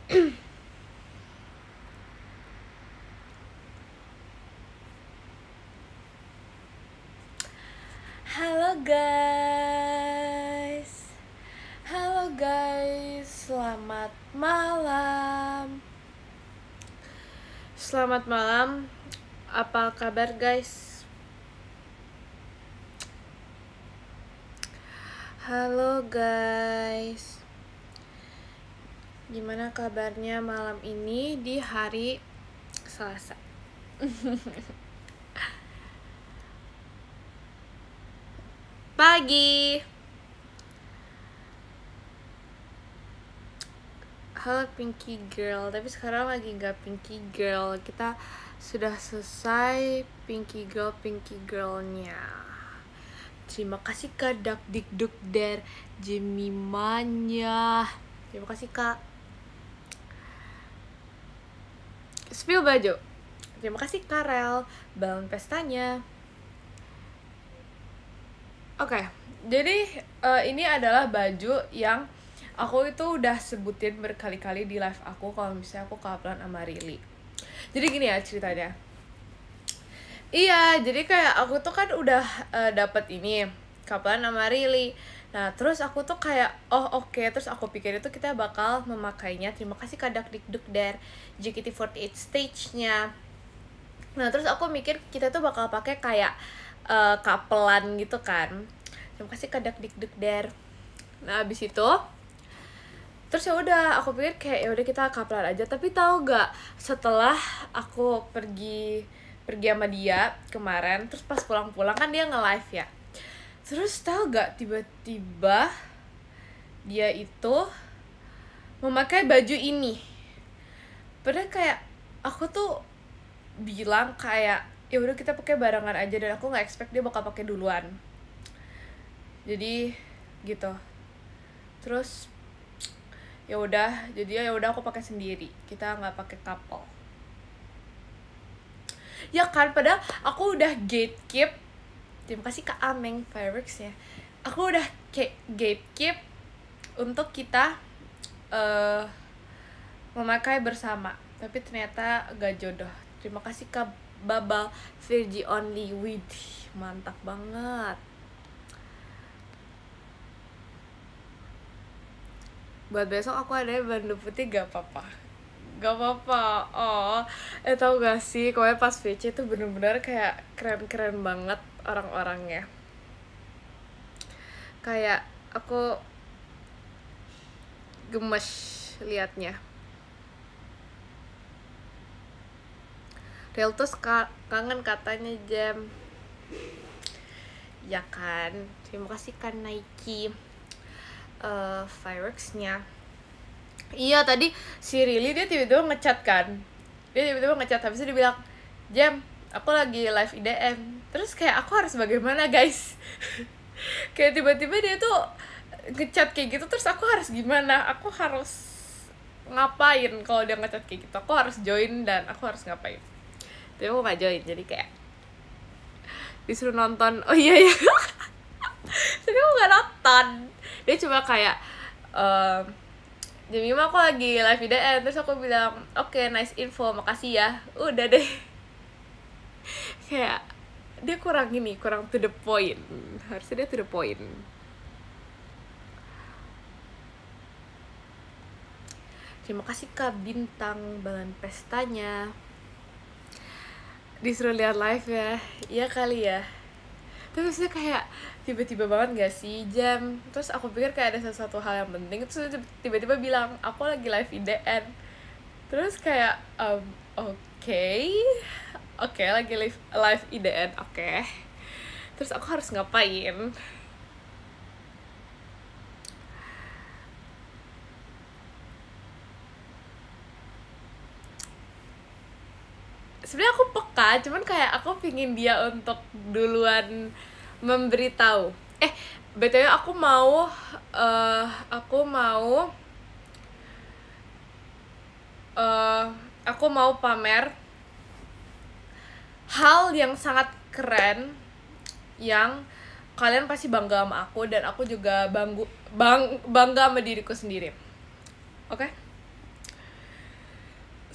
Halo guys. Halo guys, selamat malam. Selamat malam. Apa kabar guys? Halo guys. Gimana kabarnya malam ini di hari Selasa? Pagi. Halo Pinky Girl, tapi sekarang lagi nggak Pinky Girl. Kita sudah selesai Pinky Girlnya. Terima kasih Kak Dakdikduk der Jemimanya. Terima kasih Kak. Spill baju. Terima kasih Karel, balon pestanya. Oke, jadi ini adalah baju yang aku itu udah sebutin berkali-kali di live aku kalau misalnya aku kapelan sama Rili. Jadi gini ya ceritanya. Iya, jadi kayak aku tuh kan udah dapet ini kapelan sama Rili. Nah, terus aku tuh kayak oke. Terus aku pikir itu kita bakal memakainya. Terima kasih Kak Dakdikduk der JKT48 stage-nya. Nah, terus aku mikir kita tuh bakal pakai kayak kapelan gitu kan. Terima kasih Kak Dakdikduk der. Nah, abis itu terus ya udah aku pikir kayak ya udah kita kapelan aja, tapi tahu gak setelah aku pergi sama dia kemarin, terus pas pulang kan dia nge-live ya, terus tahu gak tiba-tiba dia itu memakai baju ini, padahal kayak aku tuh bilang kayak ya udah kita pakai barengan aja, dan aku nggak expect dia bakal pakai duluan, jadi gitu. Terus ya udah aku pakai sendiri, kita nggak pakai couple ya kan, padahal aku udah gatekeep. Terima kasih Kak Ameng Fireworks ya, aku udah kayak gatekeep untuk kita memakai bersama, tapi ternyata gak jodoh. Terima kasih Kak Babal Virgi Only. Widih, mantap banget. Buat besok aku ada bandu putih, gak apa-apa. Tau gak sih, kayaknya pas VC tuh bener-bener kayak keren-keren banget orang-orangnya. Kayak aku gemes liatnya. Reltus kangen katanya Jam. Ya kan, terima kasih kan Nike Fireworks-nya. Iya, tadi si Rili dia tiba-tiba ngechat kan. Habis itu dia bilang, "Jam, aku lagi live IDM." Terus kayak aku harus bagaimana, guys? Kayak tiba-tiba dia tuh ngechat kayak gitu, terus aku harus gimana? Aku harus ngapain kalau dia ngechat kayak gitu? Aku harus join dan aku harus ngapain? Tapi aku gak join, jadi kayak disuruh nonton. Oh iya. Tapi aku gak nonton. Dia cuma kayak jam 5 aku lagi live IDN, terus aku bilang oke, nice info, makasih ya, udah deh. Kayak dia kurang to the point, harusnya dia to the point. Terima kasih Kak Bintang balon pestanya, disuruh lihat live ya. Iya kali ya, tapi maksudnya kayak tiba-tiba banget gak sih Jam? Terus aku pikir kayak ada sesuatu hal yang penting, terus tiba-tiba bilang aku lagi live IDN. Terus kayak oke, lagi live IDN, oke. Terus aku harus ngapain? Sebenarnya aku peka, cuman kayak aku pingin dia untuk duluan memberitahu. BTW aku mau pamer hal yang sangat keren yang kalian pasti bangga sama aku, dan aku juga bangga sama diriku sendiri. Oke?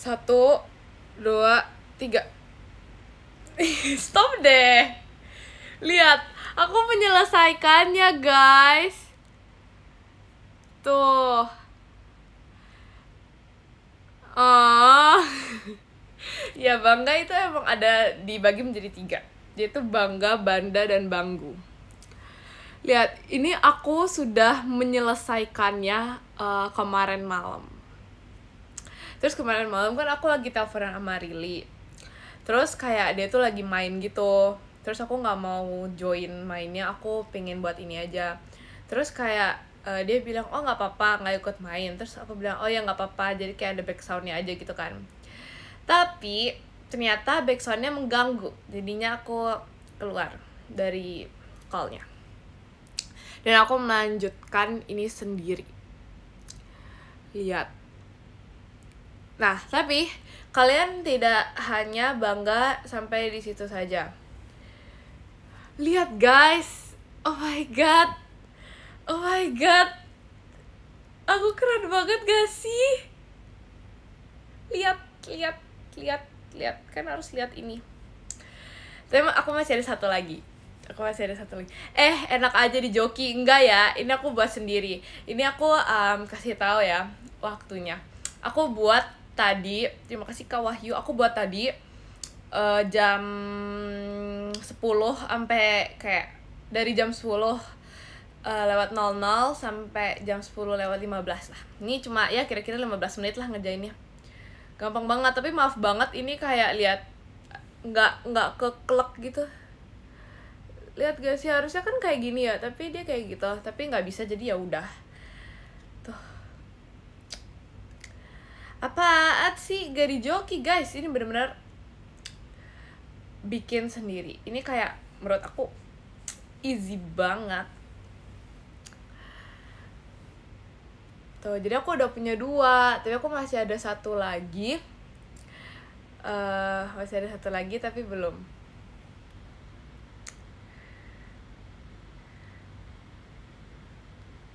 1, 2, 3. Stop deh. Lihat, aku menyelesaikannya, guys. Tuh. Oh. Ya, bangga itu emang ada dibagi menjadi 3. Yaitu bangga, banda, dan banggu. Lihat, ini aku sudah menyelesaikannya kemarin malam. Terus kemarin malam kan aku lagi teleponan sama Rili. Terus kayak dia tuh lagi main gitu. Terus aku gak mau join mainnya, aku pengen buat ini aja. Terus kayak dia bilang, oh gak apa-apa, gak ikut main. Terus aku bilang, oh ya gak apa-apa, jadi kayak ada backsoundnya aja gitu kan. Tapi ternyata backsoundnya mengganggu. Jadinya aku keluar dari callnya. Dan aku melanjutkan ini sendiri. Lihat. Nah, tapi kalian tidak hanya bangga sampai di situ saja. Lihat, guys. Oh my god. Oh my god. Aku keren banget gak sih? Lihat. Kan harus lihat ini. Tapi aku masih ada satu lagi. Enak aja di joki. Enggak ya, ini aku buat sendiri. Ini aku kasih tahu ya waktunya. Aku buat tadi, terima kasih Kak Wahyu. Aku buat tadi jam 10 sampai kayak dari jam 10 lewat 00 sampai jam 10 lewat 15 lah. Ini cuma ya kira-kira 15 menit lah ngerjainnya. Gampang banget, tapi maaf banget ini kayak lihat nggak keklek gitu. Lihat gak sih, harusnya kan kayak gini ya, tapi dia kayak gitu, tapi nggak bisa, jadi ya udah tuh. Apaan sih, gak dijoki guys, ini bener-bener bikin sendiri. Ini kayak menurut aku easy banget tuh. Jadi aku udah punya 2, tapi aku masih ada satu lagi. Tapi belum.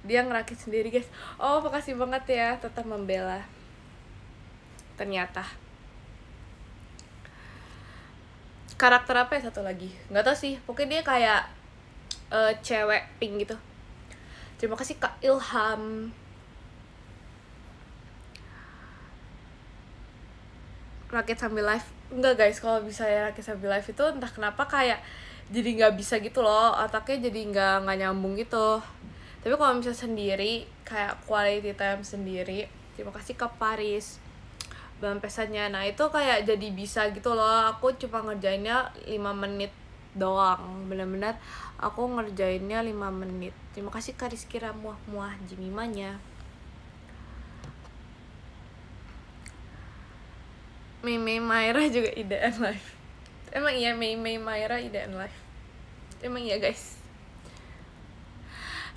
Dia ngerakit sendiri guys. Oh, makasih banget ya, tetap membela. Ternyata karakter apa ya satu lagi, nggak tahu sih, pokoknya dia kayak cewek pink gitu. Terima kasih Kak Ilham. Rakit sambil live, enggak guys, kalau bisa ya rakit sambil live itu entah kenapa kayak jadi nggak bisa gitu loh, otaknya jadi nggak nyambung gitu. Tapi kalau misalnya sendiri, kayak quality time sendiri, terima kasih Kak Paris bahan pesannya. Nah itu kayak jadi bisa gitu loh. Aku cuma ngerjainnya 5 menit doang, bener-bener aku ngerjainnya 5 menit. Terima kasih Kak Rizky Ramuah Jimimanya. Mei Maira juga IDN live. Emang iya Mei Maira IDN live. Emang iya guys.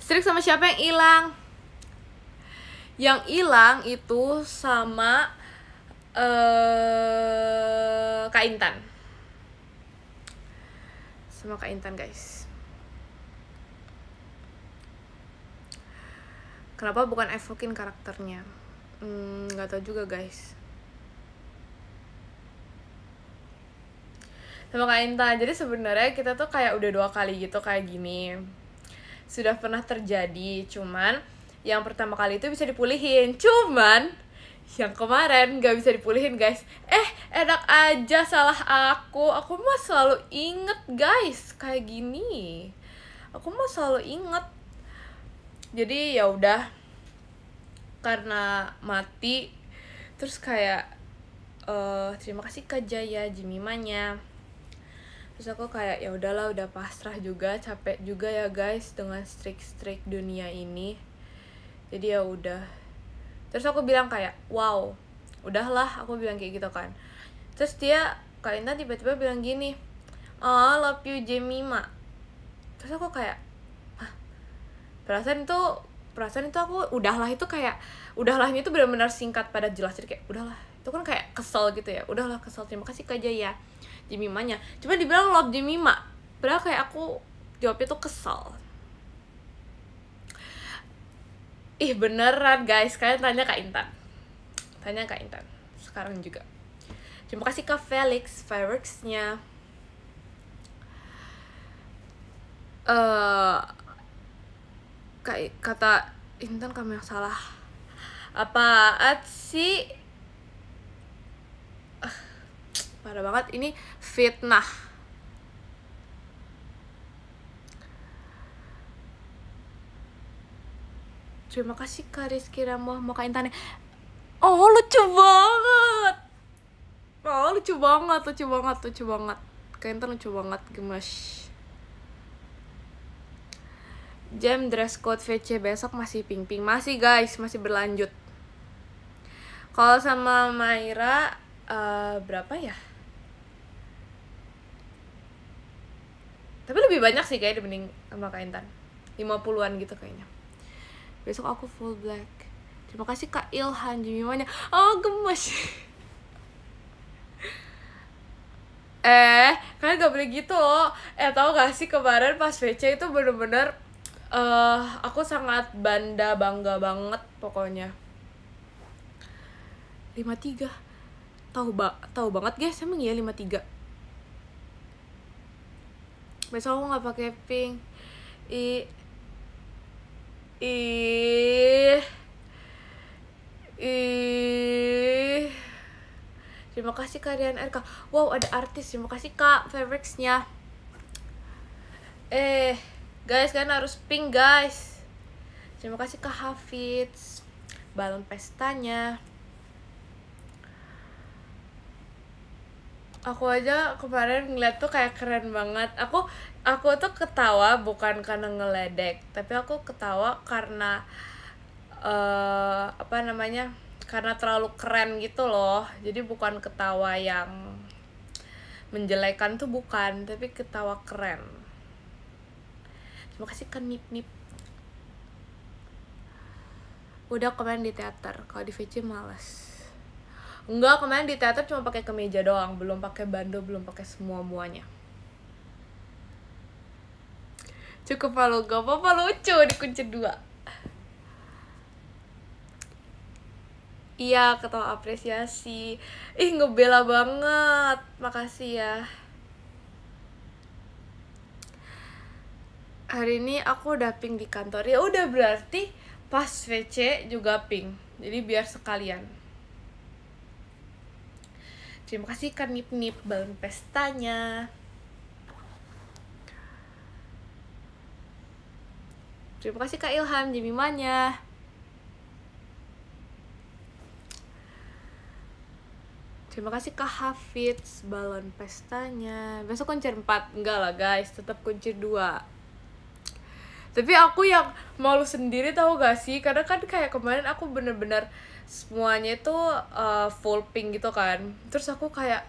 Strik sama siapa yang hilang? Yang hilang itu sama Kak Intan. Sama Kak Intan guys. Kenapa bukan evokin karakternya? Gak tau juga guys. Sama Kak Intan. Jadi sebenarnya kita tuh kayak udah 2 kali gitu kayak gini. Sudah pernah terjadi, cuman yang pertama kali itu bisa dipulihin, cuman yang kemarin gak bisa dipulihin guys. Enak aja salah aku mah selalu inget guys kayak gini. Aku mah selalu inget. Jadi ya udah, karena mati terus kayak terima kasih Kak Jaya Jimimanya. Terus aku kayak ya udahlah, udah pasrah juga, capek juga ya guys dengan strik dunia ini. Jadi ya udah. Terus aku bilang kayak wow, udahlah, aku bilang kayak gitu kan. Terus dia Kak Intan tiba-tiba bilang gini, oh love you Jemima. Terus aku kayak perasaan itu aku udahlah, itu kayak udahlahnya itu benar-benar singkat pada jelas. Jadi kayak udahlah, itu kan kayak kesel gitu ya, udahlah kesel. Terima kasih Kak Jaya Jemimanya. Cuma dibilang love Jemima, padahal kayak aku jawabnya tuh kesel. Beneran guys, kalian tanya Kak Intan. sekarang juga. Terima kasih Kak Felix fireworksnya. Kata Intan kamu yang salah. Apaan sih? Parah banget, ini fitnah. Terima kasih Kak Rizky Ramoh mau Kak Intan. Oh lucu banget. Oh lucu banget. Kak Intan lucu banget, gemes. Jam dress code VC besok masih pink-pink. Masih guys, masih berlanjut. Kalau sama Maira berapa ya? Tapi lebih banyak sih kayak dibanding sama Kak Intan. 50-an gitu kayaknya. Besok aku full black. Terima kasih Kak Ilhan Jimimanya. Oh gemes. Kalian gak boleh gitu loh. Tau gak sih kemarin pas VC itu bener-bener aku sangat bangga banget pokoknya. 53. Tahu banget guys, emang ya 53. Besok aku nggak pakai pink. Terima kasih Kak Rian RK. Wow, ada artis. Terima kasih Kak fabricsnya. Guys, kalian harus pink guys. Terima kasih Kak Hafiz. Balon pestanya. Aku aja kemarin ngeliat tuh kayak keren banget. Aku tuh ketawa bukan karena ngeledek, tapi aku ketawa karena karena terlalu keren gitu loh. Jadi bukan ketawa yang menjelekan tuh bukan, tapi ketawa keren. Terima kasih Kak Nip. Udah kemarin di teater, kalau di VC males. Enggak, kemarin di teater cuma pakai kemeja doang, belum pakai bando, belum pakai muanya. Cukup malu, gak apa-apa, lucu di kunci 2. Iya, ketawa apresiasi. Ngebela banget. Makasih ya. Hari ini aku udah pink di kantor. Ya udah berarti pas VC juga pink. Jadi biar sekalian. Terima kasih Kak Nip balon pestanya. Terima kasih Kak Ilham Jimimanya. Terima kasih Kak Hafiz balon pestanya. Besok kunci 4. Enggak lah guys, tetap kunci 2. Tapi aku yang malu sendiri tahu gak sih? Karena kan kayak kemarin aku bener-bener semuanya itu full pink gitu kan. Terus aku kayak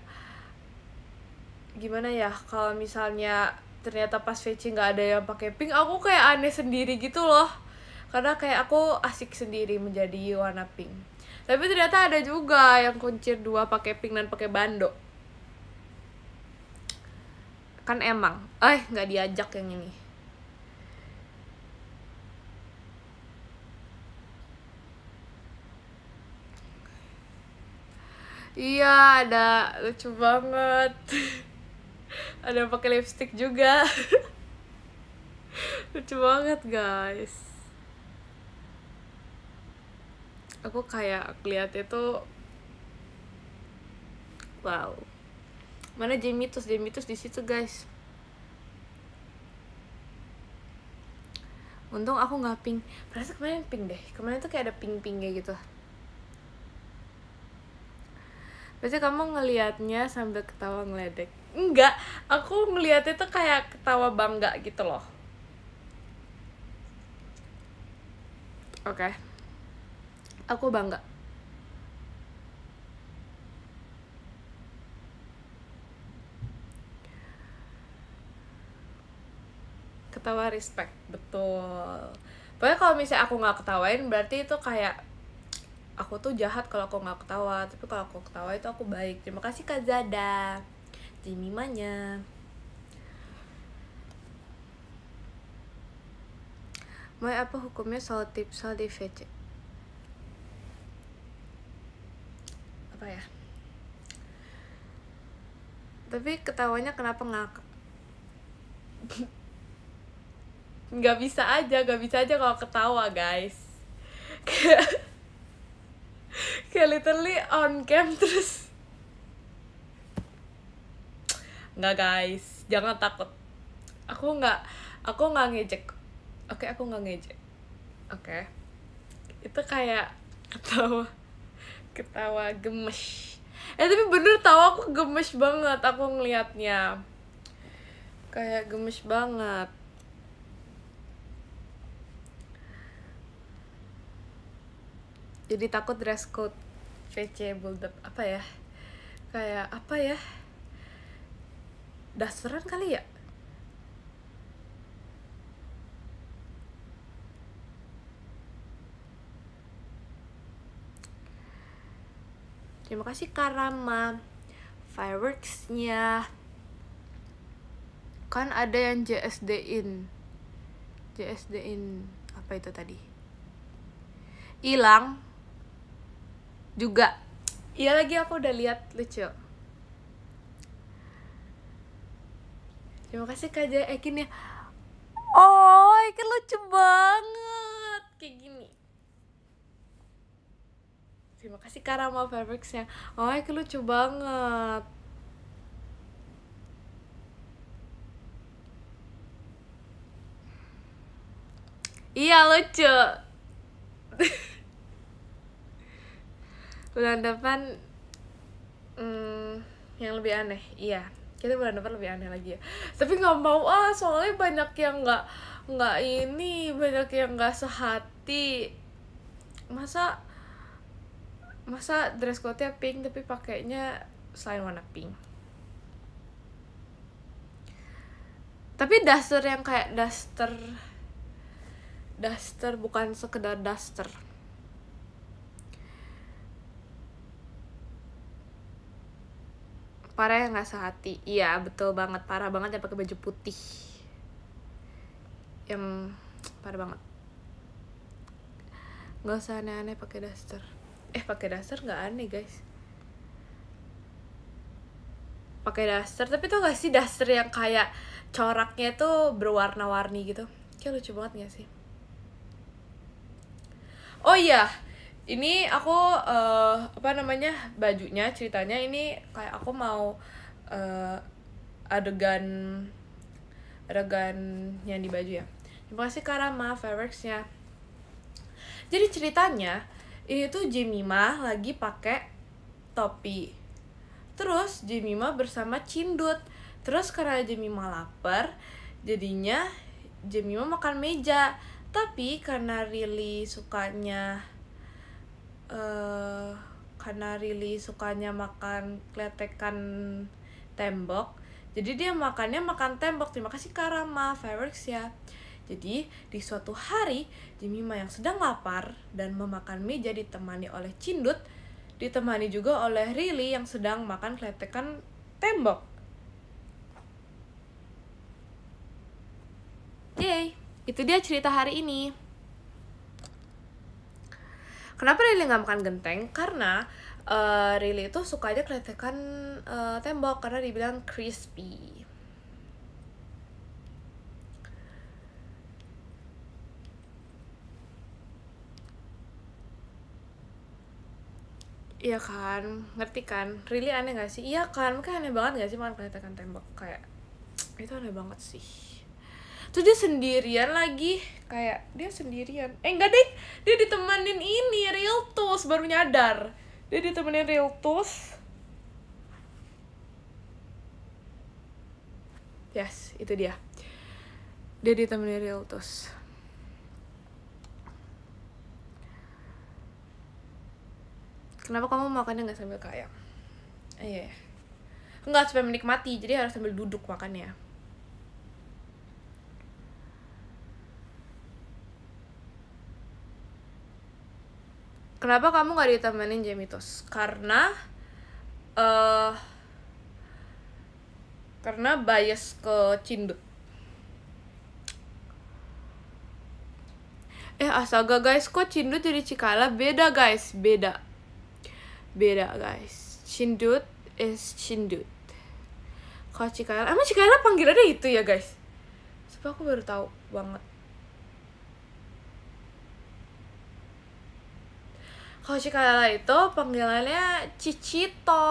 gimana ya kalau misalnya ternyata pas VC nggak ada yang pakai pink, aku kayak aneh sendiri gitu loh. Karena kayak aku asik sendiri menjadi warna pink. Tapi ternyata ada juga yang kuncir 2 pakai pink dan pakai bando. Kan emang, nggak diajak yang ini. Iya, ada lucu banget. Ada pakai lipstick juga. Lucu banget guys. Aku kayak lihat itu wow. Mana Jemitus di situ guys. Untung aku nggak pink. Perasaan kemarin pink deh. Kemarin tuh kayak ada pink-pinknya gitu. Pasti kamu ngelihatnya sambil ketawa ngeledek. Enggak, aku ngelihatnya tuh kayak ketawa bangga gitu loh. Oke. Aku bangga. Ketawa respect, betul. Pokoknya kalau misalnya aku nggak ketawain berarti itu kayak aku tuh jahat kalau aku nggak ketawa. Tapi kalau aku ketawa itu aku baik. Terima kasih Kak Zada Jimimanya. Mau apa hukumnya soal tips soal di VC? apa ya, tapi ketawanya kenapa ngakak. Nggak bisa aja kalau ketawa guys. Kayak literally on cam terus. Nggak guys, jangan takut. Aku nggak ngejek. Oke, aku nggak ngejek. Oke. Itu kayak ketawa gemes. Tapi bener tau, aku gemes banget aku ngelihatnya. Kayak gemes banget. Jadi takut dress code VC build-up apa ya? Kayak apa ya? Dasteran kali ya? Terima kasih Karama. Fireworks-nya kan ada yang JSD-in apa itu tadi? Hilang juga. Iya lagi, aku udah lihat, lucu. Terima kasih Kak Ekin ya. Oh, Ekin lucu banget kayak gini. Terima kasih Karama Fireworks-nya. Oh, Ekin lucu banget. Iya lucu. Bulan depan yang lebih aneh. Iya, kita bulan depan lebih aneh lagi ya. Tapi nggak mau soalnya banyak yang nggak ini, banyak yang nggak sehati. Masa dress code-nya pink tapi pakainya selain warna pink. Tapi daster yang kayak daster bukan sekedar daster. Parah yang nggak sehati. Iya betul banget, parah banget yang pakai baju putih. Yang parah banget. Nggak usah aneh-aneh pakai daster. Pakai daster nggak aneh guys. Pakai daster, tapi tuh nggak sih daster yang kayak coraknya tuh berwarna-warni gitu. Kayak lucu banget nggak sih? Oh iya, ini aku bajunya, ceritanya ini kayak aku mau adegan yang di baju ya. Terima kasih Karama Fireworks-nya. Jadi ceritanya ini tuh Jemima lagi pakai topi. Terus Jemima bersama Cindut. Terus karena Jemima lapar, jadinya Jemima makan meja. Tapi karena Rilly sukanya makan kletekan tembok, jadi dia makan tembok. Terima kasih Karama Fireworks ya. Jadi di suatu hari Jemima yang sedang lapar dan memakan meja ditemani oleh Cindut, ditemani juga oleh Rilly yang sedang makan kletekan tembok. Yay, itu dia cerita hari ini. Kenapa Rilly nggak makan genteng? Karena Rilly itu suka aja kletekan tembok karena dibilang crispy. Iya kan, ngerti kan? Rilly aneh gak sih? Iya kan, kan aneh banget gak sih makan kletekan tembok? Kayak itu aneh banget sih. Terus dia sendirian lagi, kayak dia sendirian. Enggak deh, dia ditemenin ini Real Toast, baru nyadar. Dia ditemenin Real Toast. Yes, itu dia. Dia ditemenin Real Toast. Kenapa kamu makannya nggak sambil kayak? Iya. Enggak, supaya menikmati, jadi harus sambil duduk makannya. Kenapa kamu gak ditemenin Jemitos? Karena bias ke Cindut. Astaga guys, kok Cindut jadi Cikala? Beda guys, beda. Beda guys, Cindut is Cindut. Kalau Cikaela, emang Cikaela panggilannya itu ya guys? Sebab aku baru tahu banget. Kalau Cikaela itu panggilannya Cicito.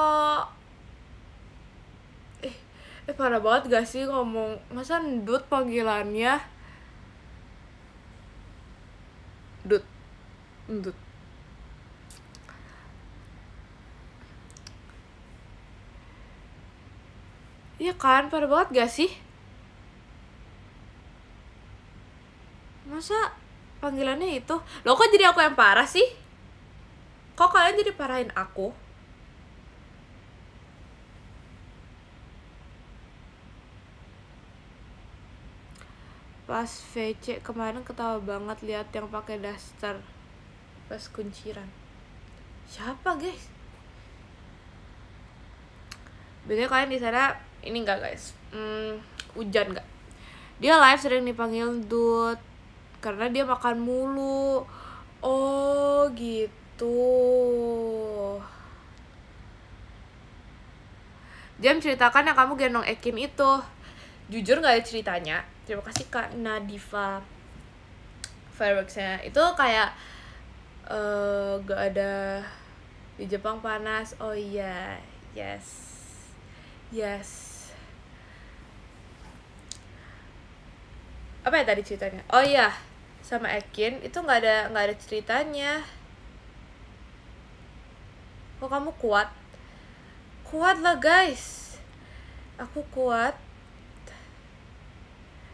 Parah banget gak sih ngomong, masa Ndut panggilannya Ndut. Iya kan, parah banget gak sih? Masa panggilannya itu? Loh kok jadi aku yang parah sih? Kok kalian jadi parahin aku? Pas VC kemarin ketawa banget lihat yang pakai daster pas kunciran. Siapa guys? Biasanya kalian di sana ini enggak guys? Hujan nggak? Dia live sering dipanggil Dut karena dia makan mulu. Oh gitu. Jam ceritakan yang kamu gendong Ekin itu. Jujur nggak ada ceritanya. Terima kasih Kak Nadifa. Fireworksnya itu kayak gak ada di Jepang panas. Oh iya, yes. Apa ya tadi ceritanya? Oh iya, sama Ekin itu nggak ada ceritanya. Kok kamu kuat? Kuat lah guys. Aku kuat.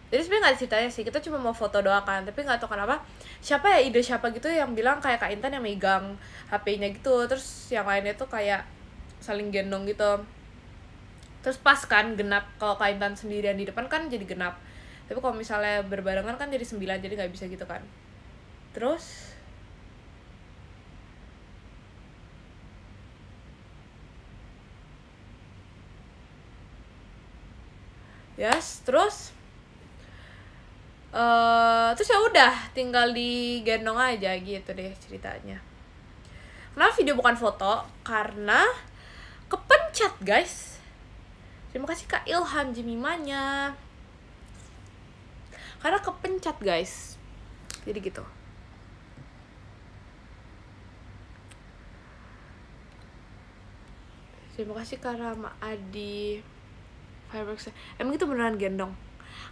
Jadi sebenarnya nggak ada ceritanya sih, kita cuma mau foto doang kan, tapi nggak tahu kenapa siapa ya, ide siapa gitu yang bilang kayak Kak Intan yang megang HP-nya gitu, terus yang lainnya tuh kayak saling gendong gitu. Terus pas kan genap, kalau Kak Intan sendirian di depan kan jadi genap, tapi kalau misalnya berbarengan kan jadi 9, jadi nggak bisa gitu kan. Terus terus ya udah tinggal digendong aja gitu deh ceritanya. Kenapa video bukan foto? Karena kepencet guys. Terima kasih Kak Ilham Jimimanya. Karena kepencet guys, jadi gitu. Terima kasih Kak Rama Adi. Fireworks. Emang itu beneran gendong?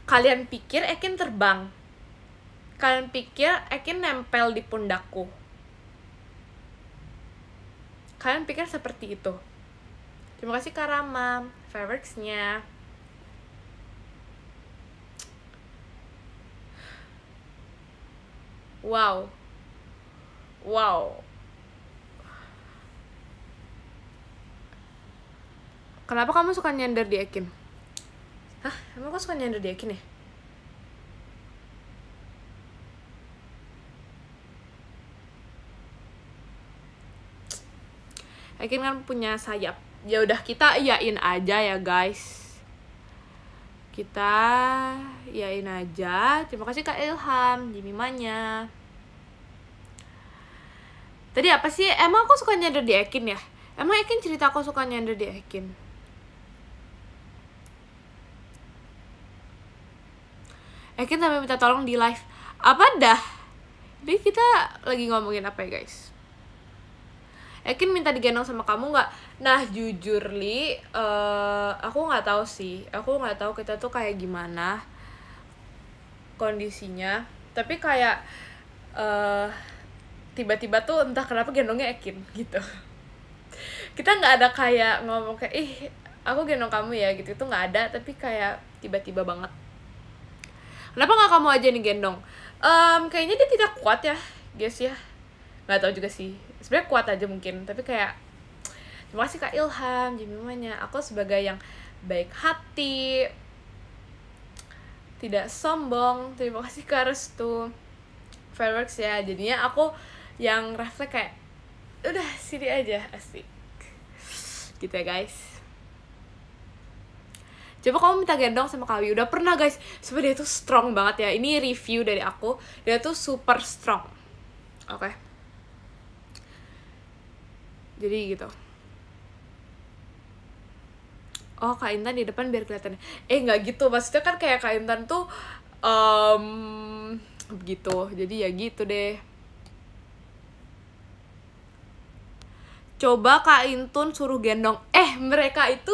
Kalian pikir Ekin terbang? Kalian pikir Ekin nempel di pundakku? Kalian pikir seperti itu? Terima kasih Kak Rama. Fireworksnya. Wow. Kenapa kamu suka nyender di Ekin? Hah? Emang kamu suka nyender di Ekin ya? Ekin kan punya sayap. Ya udah kita iyain aja ya guys. Kita iyain aja. Terima kasih Kak Ilham, Jimimanya. Tadi apa sih? Emang aku suka nyender di Ekin ya? Emang Ekin cerita aku suka nyender di Ekin? Ekin sampai minta tolong di live. Apa dah? Jadi kita lagi ngomongin apa ya guys? Ekin minta digendong sama kamu nggak? Nah jujur Li, aku nggak tahu sih. Aku nggak tahu kita tuh kayak gimana kondisinya. Tapi kayak tiba-tiba tuh entah kenapa gendongnya Ekin gitu. Kita nggak ada kayak ngomong kayak aku gendong kamu ya gitu. Itu nggak ada. Tapi kayak tiba-tiba banget. Kenapa nggak kamu aja nih gendong? Kayaknya dia tidak kuat ya, guys ya. Nggak tahu juga sih. Sebenarnya kuat aja mungkin, tapi kayak terima kasih Kak Ilham, Jimimanya. Aku sebagai yang baik hati, tidak sombong. Terima kasih Kak Restu. Fireworks ya. Jadinya aku yang refleks kayak udah sini aja, asik. Gitu ya guys. Coba kamu minta gendong sama Kawi. Udah pernah guys. Sebenarnya dia tuh strong banget ya. Ini review dari aku. Dia tuh super strong. Oke. Jadi gitu. Oh, Kak Intan di depan biar kelihatan. Nggak gitu, maksudnya kan kayak Kak Intan tuh begitu, jadi ya gitu deh. Coba Kak Intun suruh gendong. Mereka itu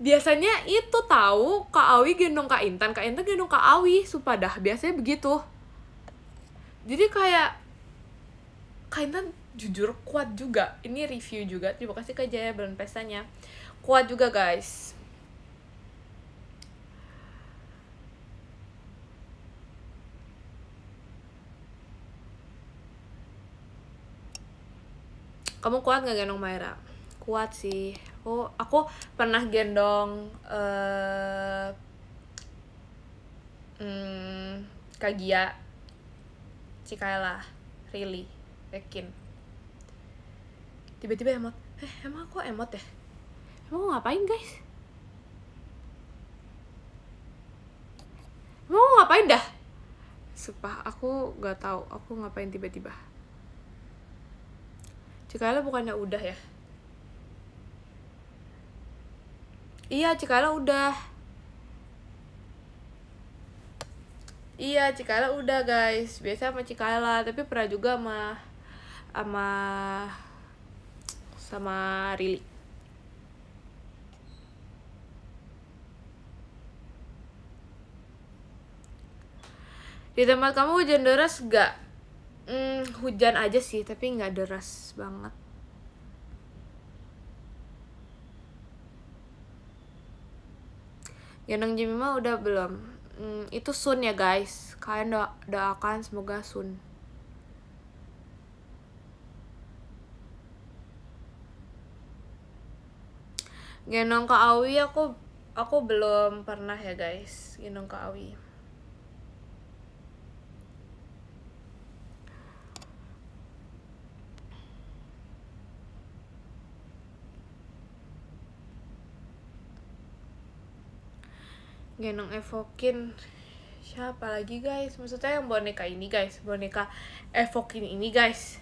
biasanya itu tahu Kak Awi gendong Kak Intan gendong Kak Awi, sumpah dah, biasanya begitu. Jadi kayak Kak Intan jujur kuat juga. Ini review juga, terima kasih Kak Jaya bulan pestanya. Kuat juga guys. Kamu kuat nggak gendong Maira? Kuat sih. Aku pernah gendong Kak Gia, Cikaela, Rilly, Ekin. Tiba-tiba emot. Emang aku emot ya? Emang aku ngapain guys? Emang aku ngapain dah? Sumpah, aku gak tahu aku ngapain tiba-tiba. Cikaela bukannya udah ya? Iya, Cikaela udah. Iya, Cikaela udah guys. Biasa sama Cikaela, tapi pernah juga sama Rili. Di tempat kamu hujan deras gak? Hujan aja sih, tapi nggak deras banget. Gendong Jemima udah belum? Itu soon ya guys. Kalian doakan semoga soon. Gendong Kak Awi aku belum pernah ya guys. Gendong Kak Awi. Gendong Evokin siapa lagi guys? Maksudnya yang boneka ini guys, boneka Evokin ini guys.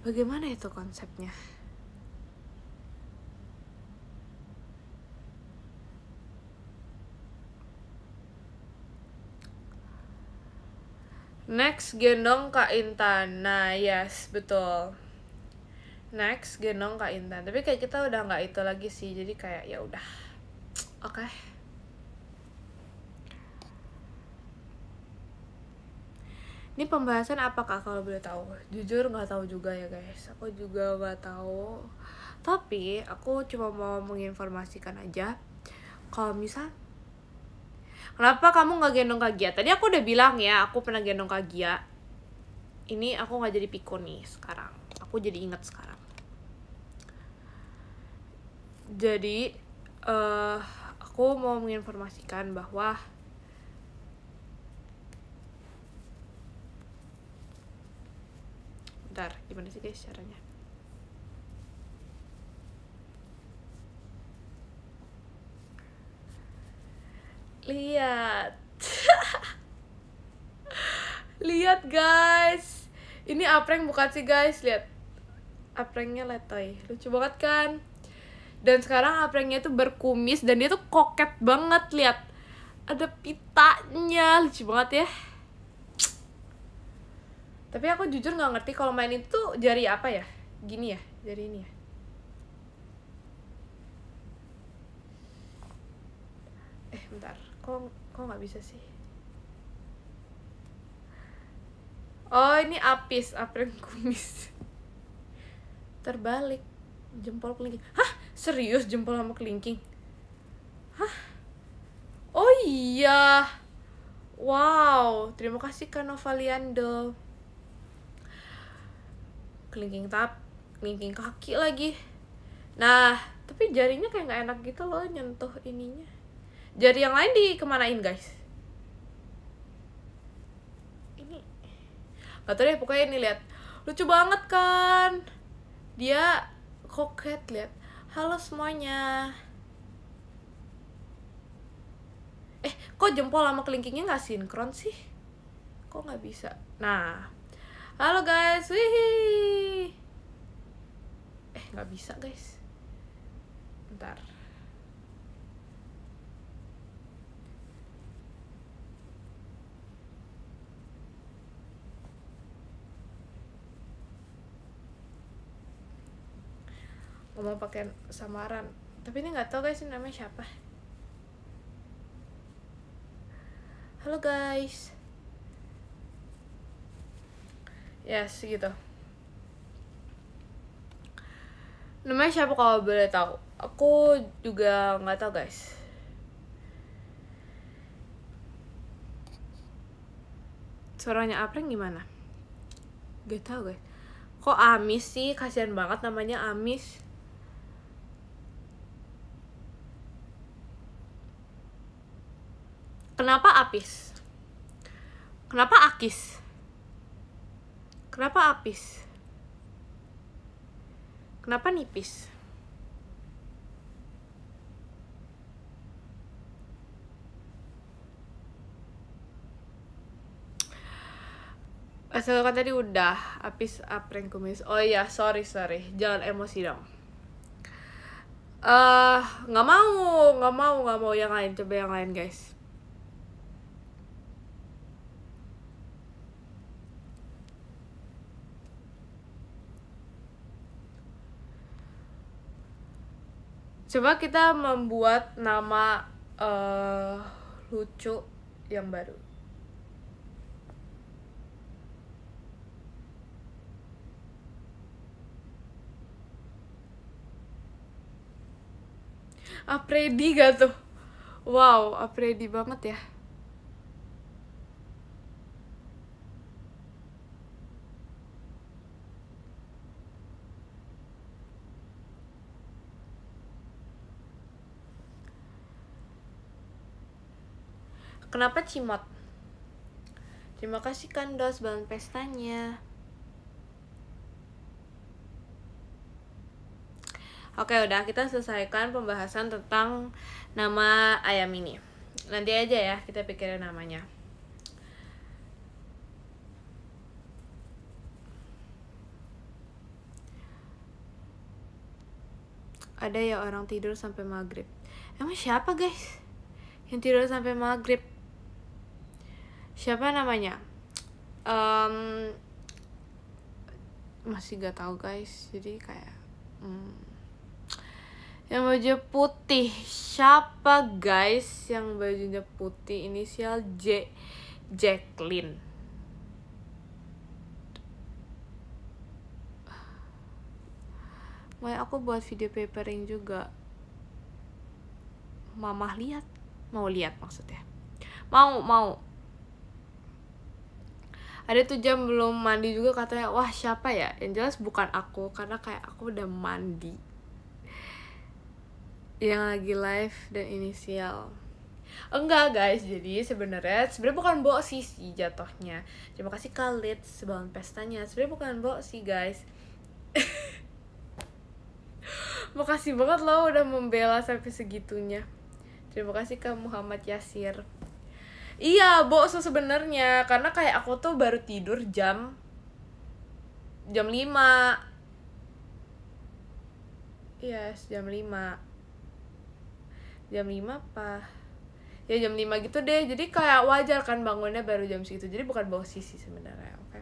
Bagaimana itu konsepnya? Next gendong Kak Intan. Nah, yes, betul. Next gendong Kak Intan. Tapi kayak kita udah nggak itu lagi sih. Jadi kayak ya udah. Oke. Ini pembahasan apa Kak kalau boleh tahu? Jujur nggak tahu juga ya guys. Aku juga nggak tahu. Tapi aku cuma mau menginformasikan aja. Kalau misal, kenapa kamu nggak gendong Kak Gia? Tadi aku udah bilang ya, aku pernah gendong Kak Gia. Ini aku nggak jadi pikun nih sekarang. Aku jadi ingat sekarang. Jadi aku mau menginformasikan bahwa bentar, gimana sih guys caranya? Lihat. Lihat guys. Ini apreng bukan sih guys, lihat. Aprengnya letoy. Lucu banget kan? Dan sekarang aprengnya tuh berkumis dan dia tuh koket banget, lihat. Ada pitanya, lucu banget ya. Tapi aku jujur nggak ngerti kalau main itu jari apa ya? Gini ya, jari ini ya. Bentar, kok nggak bisa sih? Oh, ini apis, apreng kumis. Terbalik, jempol kelingking. Hah? Serius jempol sama kelingking? Hah? Oh iya. Wow, terima kasih Kak Novaliando. Kelingking kaki lagi. Nah, tapi jarinya kayak nggak enak gitu loh nyentuh ininya. Jari yang lain dikemanain guys? Ini nggak tahu deh, pokoknya ini lihat, lucu banget kan? Dia koket, lihat. Halo semuanya. Kok jempol sama kelingkingnya nggak sinkron sih? Kok nggak bisa? Nah, halo guys, wih. nggak bisa guys, bentar. Ngomong pakai samaran, tapi ini nggak tahu guys ini namanya siapa. Halo guys, yes gitu. Namanya siapa kalau boleh tahu? Aku juga nggak tahu guys. Suaranya Apreng gimana? Gak tahu guys. Kok Amis sih? Kasihan banget namanya Amis. Kenapa Apis? Kenapa Akis? Kenapa Apis? Kenapa nipis? Asal kan tadi udah Apis, Apreng, Kumis. Oh iya, sorry. Jangan emosi dong. Nggak mau yang lain. Coba yang lain guys. Coba kita membuat nama lucu yang baru. Apredi gak tuh? Wow, Apredi banget ya. Kenapa Cimot? Terima kasih Kandos balon pestanya. Oke, udah kita selesaikan pembahasan tentang nama ayam ini. Nanti aja ya kita pikirin namanya. Ada ya orang tidur sampai maghrib. Emang siapa guys yang tidur sampai maghrib? Siapa namanya? Masih gak tahu guys. Jadi kayak yang baju putih siapa guys? Yang bajunya putih inisial J, Jacqueline. Mau aku buat video papering juga. Mamah lihat, mau lihat maksudnya. Mau. Ada tuh jam belum mandi juga katanya. Wah siapa ya? Yang jelas bukan aku, karena kayak aku udah mandi. Yang lagi live dan inisial. Enggak guys, jadi sebenarnya bukan boksi sih jatuhnya. Terima kasih Khalid sebelum pestanya. Sebenarnya bukan boksi guys. Makasih banget lo udah membela sampai segitunya. Terima kasih ke Muhammad Yasir. Iya, boso sebenarnya, karena kayak aku tuh baru tidur jam 5. Yes, jam 5 apa? Ya jam 5 gitu deh. Jadi kayak wajar kan bangunnya baru jam segitu. Jadi bukan bosi sih sebenarnya, oke.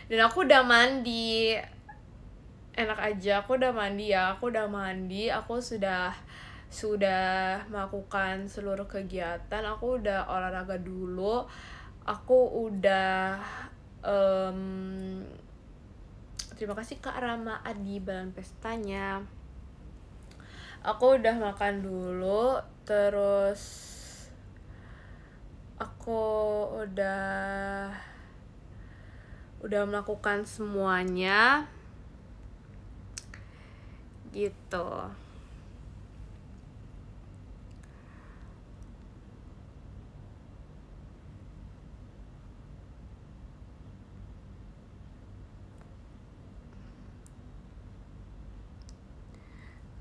Dan aku udah mandi. Enak aja, aku udah mandi ya. Aku sudah melakukan seluruh kegiatan. Aku udah olahraga dulu. Aku udah terima kasih Kak Rama Adi balon pestanya. Aku udah makan dulu. Terus aku udah melakukan semuanya gitu.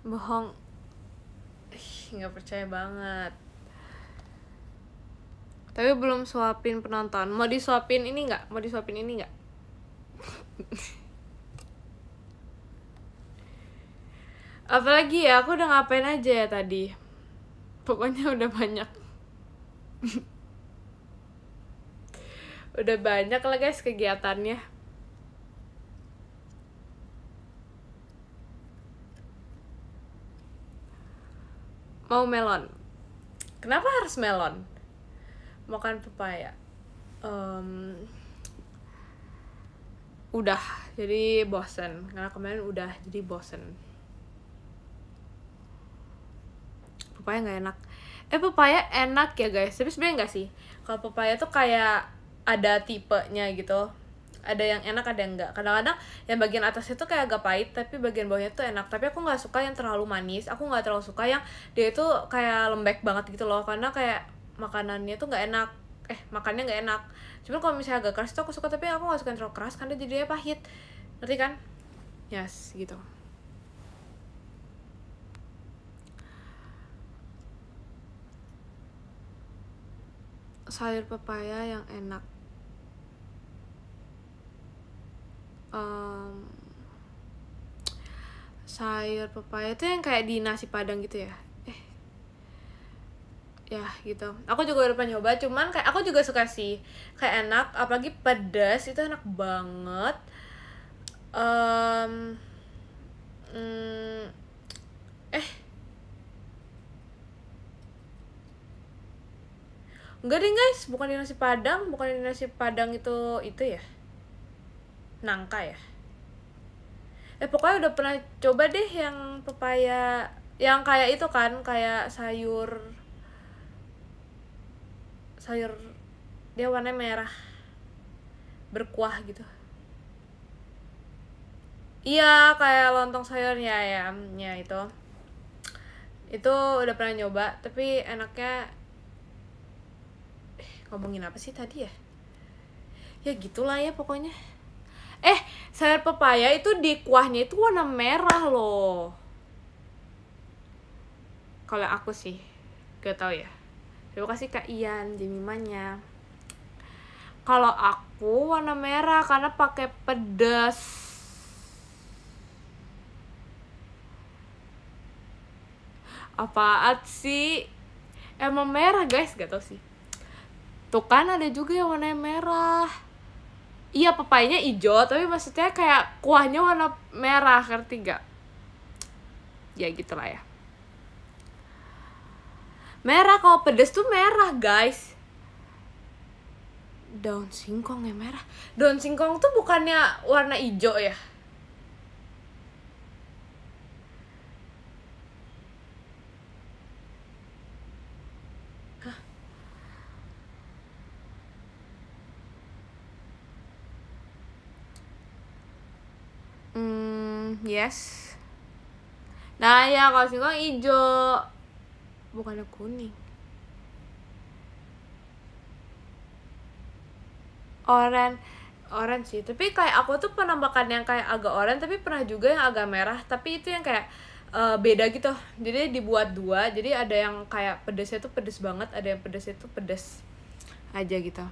Bohong, nggak percaya banget. Tapi belum suapin penonton. Mau disuapin ini nggak? Apalagi ya, aku udah ngapain aja ya tadi. Pokoknya udah banyak. Udah banyak lah guys kegiatannya. Mau melon. Kenapa harus melon? Makan pepaya. Udah, jadi bosen. Karena kemarin udah, jadi bosen. Pepaya nggak enak. Pepaya enak ya guys. Tapi sebenarnya nggak sih. Kalau pepaya tuh kayak ada tipenya gitu. Ada yang enak, ada yang enggak. Kadang-kadang yang bagian atasnya tuh kayak agak pahit, tapi bagian bawahnya tuh enak. Tapi aku nggak suka yang terlalu manis. Aku nggak terlalu suka yang dia itu kayak lembek banget gitu loh. Karena kayak makanannya tuh nggak enak. Makannya nggak enak. Cuman kalau misalnya agak keras tuh aku suka, tapi aku nggak suka yang terlalu keras karena jadinya pahit. Ngerti kan? Yes, gitu. Sayur pepaya yang enak. Sayur pepaya itu yang kayak di nasi padang gitu ya. Ya gitu. Aku juga udah pernah nyoba, cuman kayak aku juga suka sih. Kayak enak, apalagi pedas itu enak banget. Enggak deh guys, bukan di nasi padang. Bukan di nasi padang itu ya, nangka ya. Pokoknya udah pernah coba deh yang pepaya yang kayak itu kan, kayak sayur dia warnanya merah berkuah gitu. Iya, kayak lontong sayurnya ayamnya itu udah pernah nyoba, tapi enaknya ngomongin apa sih tadi ya? Ya gitulah ya pokoknya. Sayur pepaya itu di kuahnya itu warna merah loh. Kalau aku sih gak tahu ya. Terima kasih Kak Ian Jemimanya. Kalau aku warna merah karena pakai pedas. Apaan sih? Emang merah guys, gak tau sih. Tuh kan ada juga yang warna merah. Iya, pepayanya hijau, tapi maksudnya kayak kuahnya warna merah, ngerti gak? Ya gitulah ya. Merah, kalau pedas tuh merah guys. Daun singkong ya merah. Daun singkong tuh bukannya warna hijau ya? Hah? Yes. Nah ya, kalau singkong hijau, bukannya kuning. Orange sih, tapi kayak aku tuh pernah makan yang kayak agak orange, tapi pernah juga yang agak merah, tapi itu yang kayak beda gitu. Jadi dibuat dua, jadi ada yang kayak pedesnya tuh pedes banget, ada yang pedesnya tuh pedes aja gitu.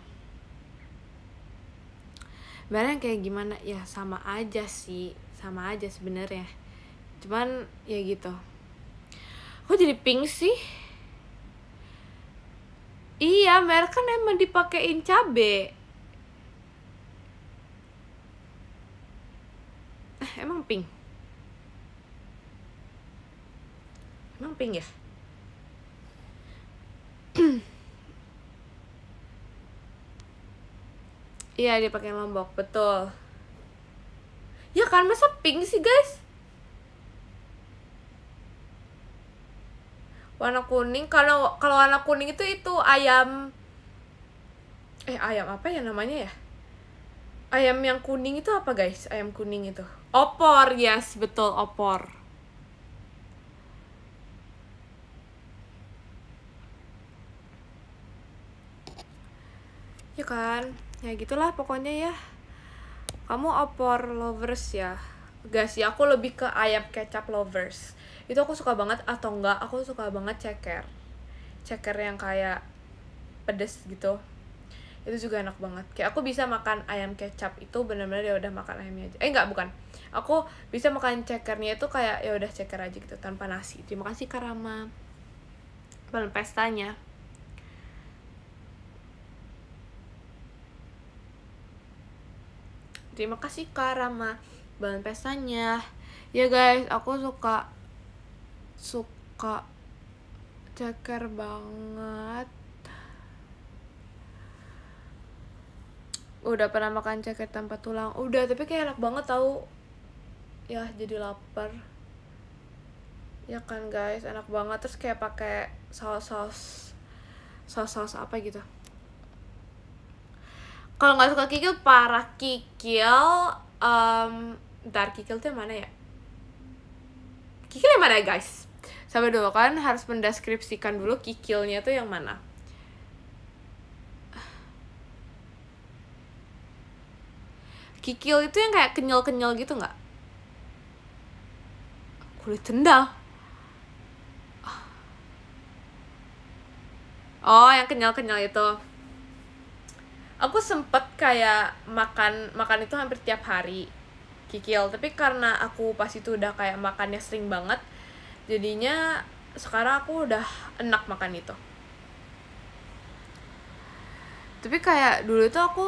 Sebenarnya kayak gimana ya, sama aja sih, sama aja sebenarnya. Cuman ya gitu. Kok jadi pink sih? Iya, merah kan emang dipakein cabe. Emang pink? Emang pink ya? Iya, dipakein lombok, betul. Ya kan, masa pink sih guys? Warna kuning, kalau warna kuning itu ayam. Ayam apa ya namanya ya? Ayam yang kuning itu apa guys? Ayam kuning itu opor, yes, betul, opor. Ya kan, ya gitulah pokoknya ya. Kamu opor lovers ya? Gak sih, aku lebih ke ayam kecap lovers. Itu aku suka banget, atau enggak aku suka banget ceker yang kayak pedes gitu. Itu juga enak banget. Kayak aku bisa makan ayam kecap itu benar-benar ya udah makan ayamnya aja. Enggak, bukan. Aku bisa makan cekernya itu kayak ya udah ceker aja gitu tanpa nasi. Terima kasih Kak Rama. Balon pestanya. Terima kasih Kak Rama. Balon pestanya. Ya guys, aku suka ceker banget. Udah pernah makan ceker tanpa tulang? Udah, tapi kayak enak banget tau. Ya, jadi lapar. Ya kan guys, enak banget. Terus kayak pakai saus apa gitu. Kalau nggak suka kikil, parah kikil. Bentar, kikil tuh yang mana ya? Kikil yang mana ya guys? Sampai dulu kan harus mendeskripsikan dulu kikilnya tuh yang mana. Kikil itu yang kayak kenyal-kenyal gitu nggak? Kulit sendal. Oh, yang kenyal-kenyal itu. Aku sempet kayak makan itu hampir tiap hari kikil, tapi karena aku pas itu udah kayak makannya sering banget, jadinya sekarang aku udah enak makan itu. Tapi kayak dulu itu aku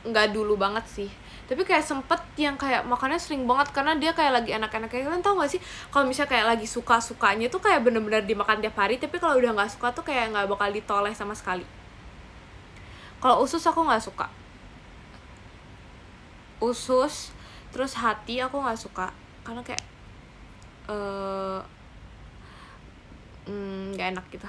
nggak dulu banget sih, tapi kayak sempet yang kayak makannya sering banget karena dia kayak lagi enak-enak. Kayak kalian tau gak sih kalau misalnya kayak lagi suka-sukanya tuh kayak bener-bener dimakan tiap hari, tapi kalau udah nggak suka tuh kayak nggak bakal ditoleh sama sekali. Kalau usus aku nggak suka, usus terus hati aku nggak suka karena kayak nggak enak gitu.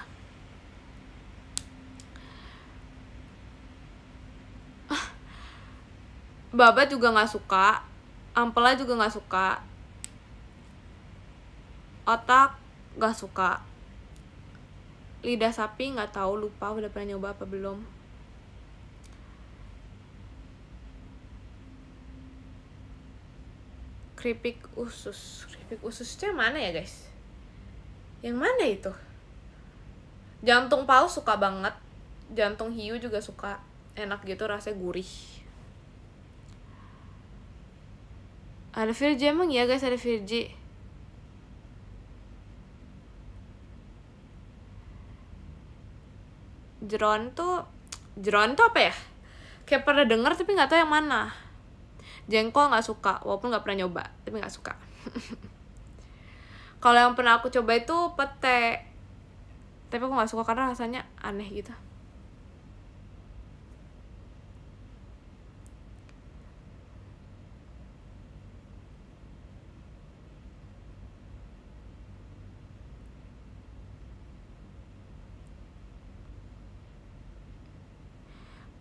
Babat juga nggak suka, ampela juga nggak suka, otak nggak suka, lidah sapi nggak tahu, lupa udah pernah nyoba apa belum. Keripik usus itu yang mana ya guys? Yang mana itu? Jantung paus suka banget, jantung hiu juga suka, enak gitu rasanya gurih. Ada Virgi emang ya guys, ada Virgi. Jeron tuh apa ya? Kayak pernah denger tapi nggak tahu yang mana. Jengkol nggak suka, walaupun nggak pernah nyoba, tapi nggak suka. Kalau yang pernah aku coba itu pete, tapi aku nggak suka karena rasanya aneh gitu.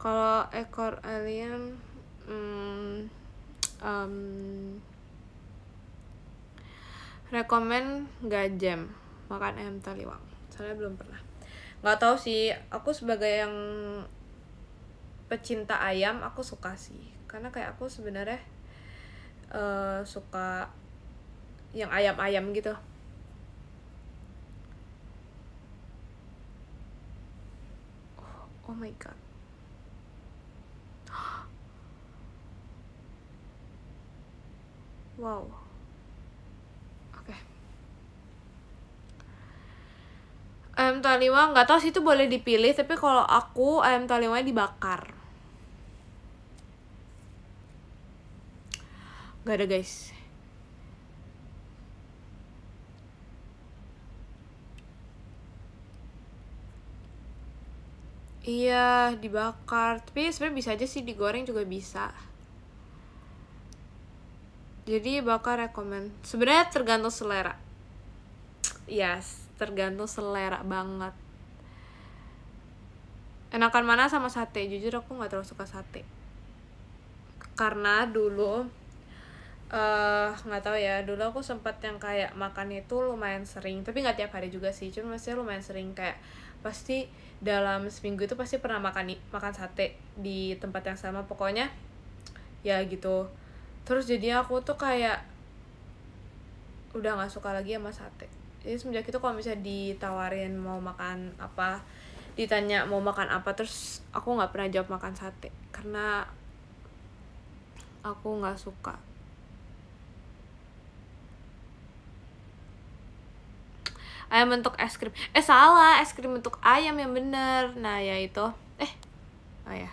Kalau ekor alien rekomen gak jam makan ayam taliwang, soalnya belum pernah. Nggak tahu sih, aku sebagai yang pecinta ayam aku suka sih, karena kayak aku sebenarnya suka yang ayam-ayam gitu. Oh my god. Wow. Oke. Ayam taliwang nggak tahu sih itu boleh dipilih, tapi kalau aku ayam taliwangnya dibakar. Gak ada guys. Iya dibakar, tapi sebenarnya bisa aja sih digoreng juga bisa. Jadi bakar rekomen. Sebenarnya tergantung selera. Yes, tergantung selera banget. Enakan mana sama sate? Jujur aku nggak terlalu suka sate. Karena dulu nggak tahu ya, dulu aku sempat yang kayak makan itu lumayan sering, tapi nggak tiap hari juga sih, cuma maksudnya lumayan sering, kayak pasti dalam seminggu itu pasti pernah makan sate di tempat yang sama, pokoknya ya gitu. Terus jadinya aku tuh kayak udah nggak suka lagi sama sate. Jadi semenjak itu kalau misalnya ditawarin mau makan apa, ditanya mau makan apa, terus aku nggak pernah jawab makan sate karena aku nggak suka. ayam bentuk es krim. Salah, es krim bentuk ayam yang bener. Nah ya itu oh ya,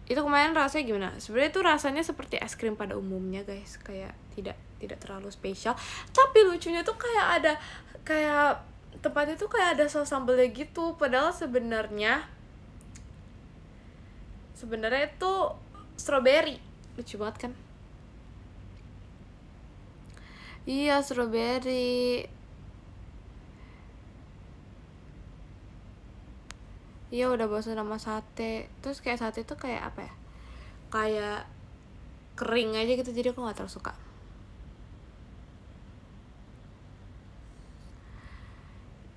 itu kemarin rasanya gimana? Sebenarnya itu rasanya seperti es krim pada umumnya guys, kayak tidak terlalu spesial. Tapi lucunya tuh kayak ada kayak tempatnya tuh kayak ada saus sambalnya gitu. Padahal sebenarnya itu strawberry. Lucu banget kan? Iya, strawberry. Iya, udah bosan sama sate. Terus kayak sate tuh kayak apa ya? Kayak kering aja gitu, jadi aku gak terlalu suka.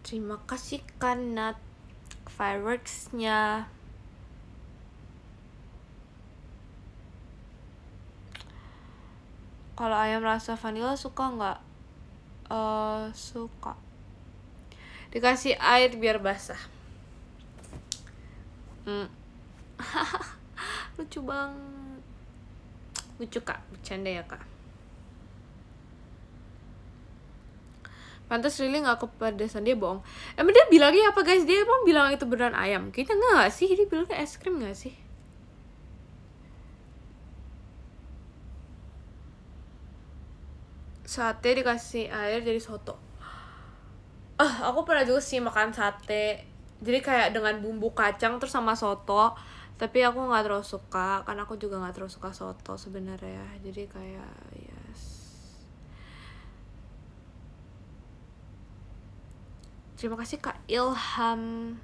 Terima kasih Kanat fireworksnya. Kalau ayam rasa vanilla suka nggak? Suka. Dikasih air biar basah. Lucu banget. Lucu kak, bercanda ya kak. Pantas Lily gak kepedesan, dia bohong. Emang dia bilangnya apa guys? Dia emang bilang itu beneran ayam? Kayaknya enggak sih, dia bilangnya es krim gak sih? Sate dikasih air jadi soto. Aku pernah juga sih makan sate, jadi kayak dengan bumbu kacang terus sama soto. Tapi aku gak terlalu suka, karena aku juga gak terlalu suka soto sebenarnya. Jadi kayak yes. Terima kasih Kak Ilham.